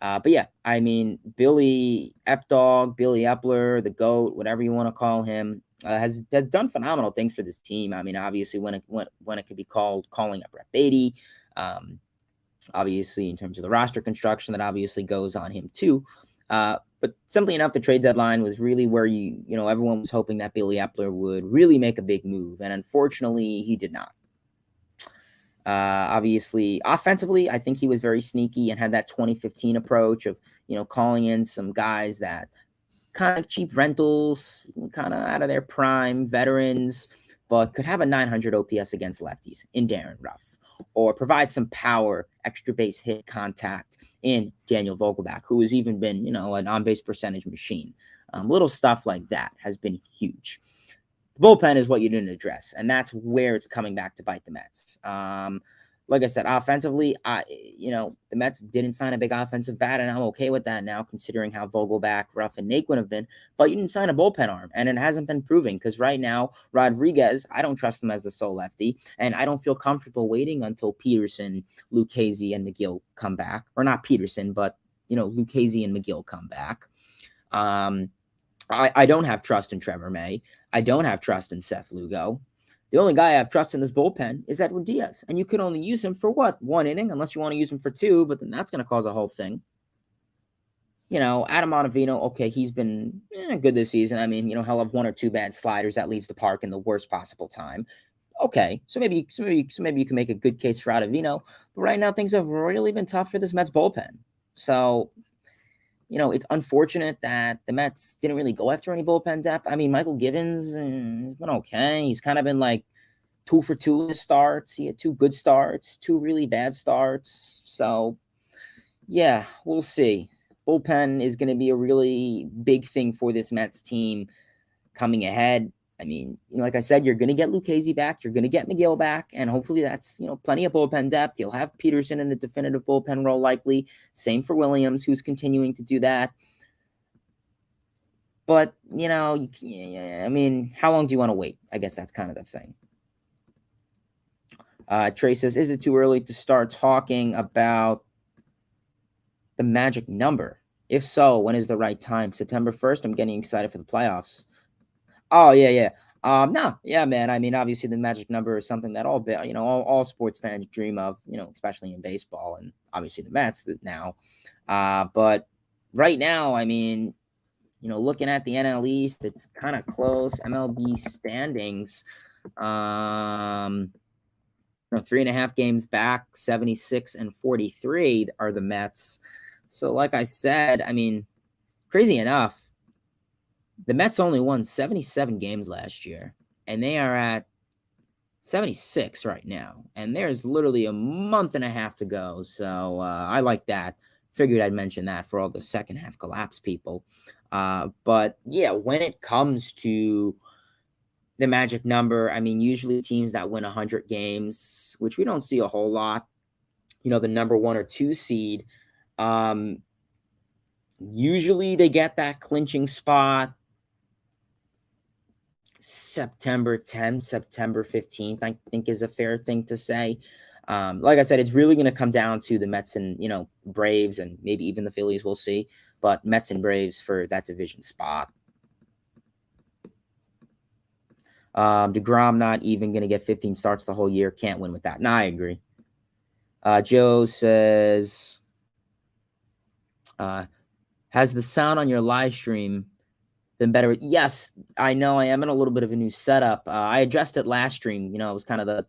But yeah, Billy Epler, the GOAT, whatever you want to call him, has done phenomenal things for this team. Obviously, when it could be called calling up BrettBaty, obviously in terms of the roster construction, that obviously goes on him too. But simply enough, the trade deadline was really where everyone was hoping that Billy Epler would really make a big move, and unfortunately, he did not. Obviously, offensively, I think he was very sneaky and had that 2015 approach of, calling in some guys that kind of cheap rentals, kind of out of their prime, veterans, but could have a 900 OPS against lefties in Darren Ruff, or provide some power, extra base hit contact in Daniel Vogelbach, who has even been, an on-base percentage machine. Little stuff like that has been huge. The bullpen is what you didn't address, and that's where it's coming back to bite the Mets. Like I said, offensively, the Mets didn't sign a big offensive bat, and I'm okay with that now, considering how Vogelbach, Ruff, and Naquin have been. But you didn't sign a bullpen arm, and it hasn't been proving, because right now, Rodriguez, I don't trust him as the sole lefty, and I don't feel comfortable waiting until Peterson, Lucchesi, and Mcgill come back. Or not Peterson, but, Lucchesi and Mcgill come back. I don't have trust in Trevor May. I don't have trust in Seth Lugo. The only guy I have trust in this bullpen is Edwin Diaz, and you could only use him for what? 1 inning, unless you want to use him for 2, but then that's going to cause a whole thing. Adam Ottavino, okay, he's been good this season. He'll have 1 or 2 bad sliders that leaves the park in the worst possible time. Okay, so maybe you can make a good case for Ottavino, but right now things have really been tough for this Mets bullpen. So, it's unfortunate that the Mets didn't really go after any bullpen depth. Michael Givens has been okay. He's kind of been like 2 for 2 in his starts. He had 2 good starts, 2 really bad starts. So, yeah, we'll see. Bullpen is going to be a really big thing for this Mets team coming ahead. Like I said, you're going to get Lucchesi back. You're going to get Mcgill back. And hopefully that's, plenty of bullpen depth. You'll have Peterson in a definitive bullpen role likely. Same for Williams, who's continuing to do that. But, how long do you want to wait? I guess that's kind of the thing. Trey says, is it too early to start talking about the magic number? If so, when is the right time? September 1st? I'm getting excited for the playoffs. Oh, yeah. No, yeah, man. Obviously the magic number is something that all sports fans dream of, especially in baseball and obviously the Mets now. But right now, looking at the NL East, it's kind of close. MLB standings, 3.5 games back, 76 and 43 are the Mets. So like I said, crazy enough, the Mets only won 77 games last year, and they are at 76 right now. And there's literally a month and a half to go. So I like that. Figured I'd mention that for all the second half collapse people. But yeah, when it comes to the magic number, usually teams that win 100 games, which we don't see a whole lot, the number 1 or 2 seed, Usually they get that clinching spot September 10th, September 15th, I think is a fair thing to say. Like I said, it's really going to come down to the Mets and, Braves and maybe even the Phillies, we'll see. But Mets and Braves for that division spot. DeGrom not even going to get 15 starts the whole year. Can't win with that. Nah, I agree. Joe says, has the sound on your live stream been better? Yes, I know I am in a little bit of a new setup. I addressed it last stream. It was kind of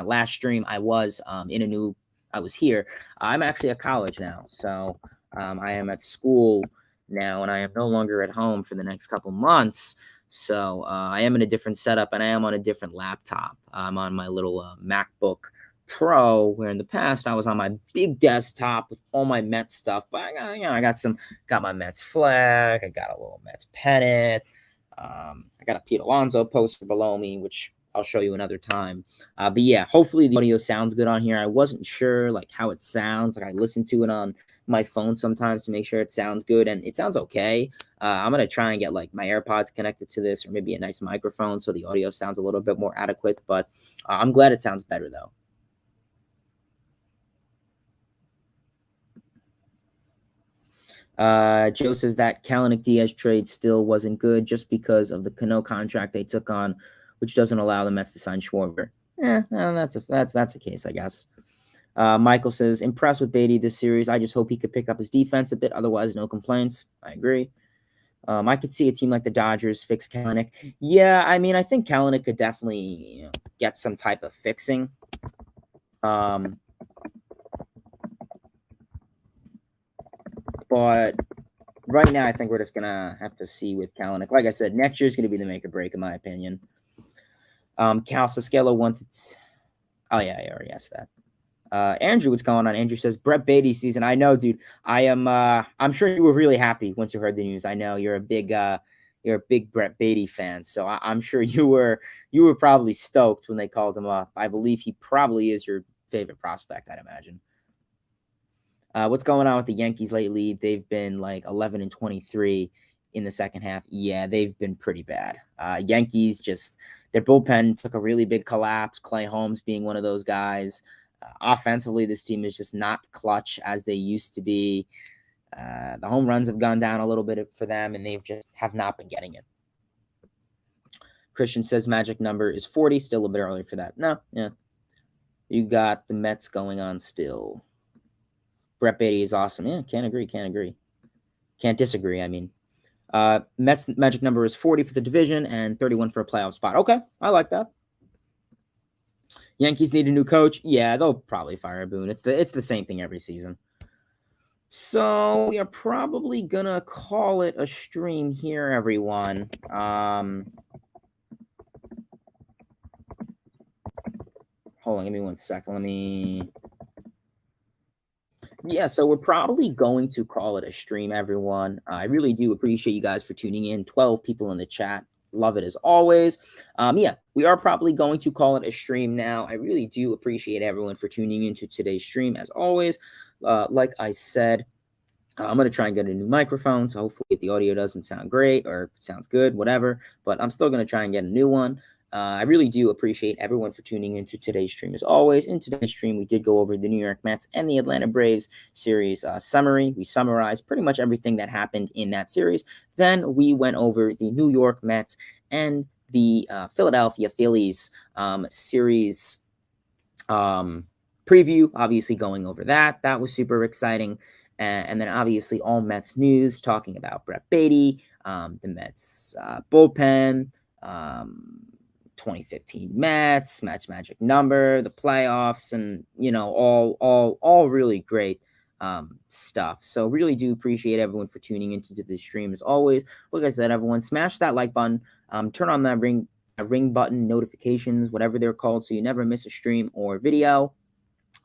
last stream I was I was here. I'm actually at college now. So I am at school now and I am no longer at home for the next couple months. So I am in a different setup and I am on a different laptop. I'm on my little MacBook Pro, where in the past I was on my big desktop with all my Mets stuff, but I got my Mets flag, I got a little Mets pennant, I got a Pete Alonso poster below me, which I'll show you another time. But yeah, hopefully the audio sounds good on here. I wasn't sure how it sounds. I listen to it on my phone sometimes to make sure it sounds good, and it sounds okay. I'm gonna try and get my AirPods connected to this, or maybe a nice microphone so the audio sounds a little bit more adequate. But I'm glad it sounds better though. Joe says that Kalanick Diaz trade still wasn't good just because of the Cano contract they took on, which doesn't allow the Mets to sign Schwarber. That's a case, I guess. Michael says, impressed with Beatty this series. I just hope he could pick up his defense a bit. Otherwise, no complaints. I agree. I could see a team like the Dodgers fix Kalanick. Yeah, I mean, I think Kalanick could definitely get some type of fixing. But right now, I think we're just going to have to see with Kalanick. Like I said, next year's going to be the make or break, in my opinion. Cal Sascalo wants it. Oh, yeah, I already asked that. Andrew, what's going on? Andrew says, BrettBaty season. I know, dude. I'm sure you were really happy once you heard the news. I know you're a big BrettBaty fan. So I'm sure you were probably stoked when they called him up. I believe he probably is your favorite prospect, I'd imagine. What's going on with the Yankees lately? They've been 11-23 in the second half. Yeah, they've been pretty bad. Yankees their bullpen took a really big collapse. Clay Holmes being one of those guys. Offensively, this team is just not clutch as they used to be. The home runs have gone down a little bit for them, and they've just have not been getting it. Christian says magic number is 40. Still a bit early for that. No, yeah. You got the Mets going on still. BrettBaty is awesome. Yeah, can't agree. Can't disagree, I mean. Mets magic number is 40 for the division and 31 for a playoff spot. Okay, I like that. Yankees need a new coach. Yeah, they'll probably fire Boone. It's the same thing every season. So we are probably going to call it a stream here, everyone. Hold on, give me 1 second. Yeah, so we're probably going to call it a stream, everyone. I really do appreciate you guys for tuning in. 12 people in the chat. Love it as always. Yeah, we are probably going to call it a stream now. I really do appreciate everyone for tuning into today's stream, as always. Like I said, I'm going to try and get a new microphone, so hopefully if the audio doesn't sound great or sounds good, whatever, but I'm still going to try and get a new one. I really do appreciate everyone for tuning into today's stream. As always, in today's stream, we did go over the New York Mets and the Atlanta Braves series summary. We summarized pretty much everything that happened in that series. Then we went over the New York Mets and the Philadelphia Phillies series preview, obviously going over that. That was super exciting. And then obviously all Mets news, talking about BrettBaty, the Mets bullpen, 2015 Mets, magic number, the playoffs, and all really great stuff. So really do appreciate everyone for tuning into the stream as always. Like I said, everyone, smash that like button, turn on that ring button notifications, whatever they're called, so you never miss a stream or video.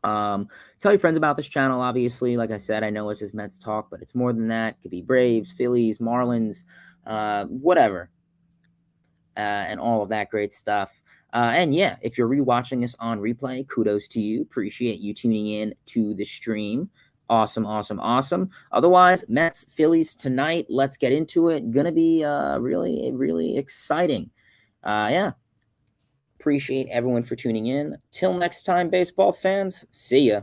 Tell your friends about this channel. Obviously, like I said, I know it's just Mets talk, but it's more than that. It could be Braves, Phillies, Marlins, whatever, and all of that great stuff. And yeah, if you're rewatching this on replay, kudos to you. Appreciate you tuning in to the stream. Awesome, awesome, awesome. Otherwise, Mets, Phillies tonight. Let's get into it. Gonna be really, really exciting. Yeah. Appreciate everyone for tuning in. Till next time, baseball fans. See ya.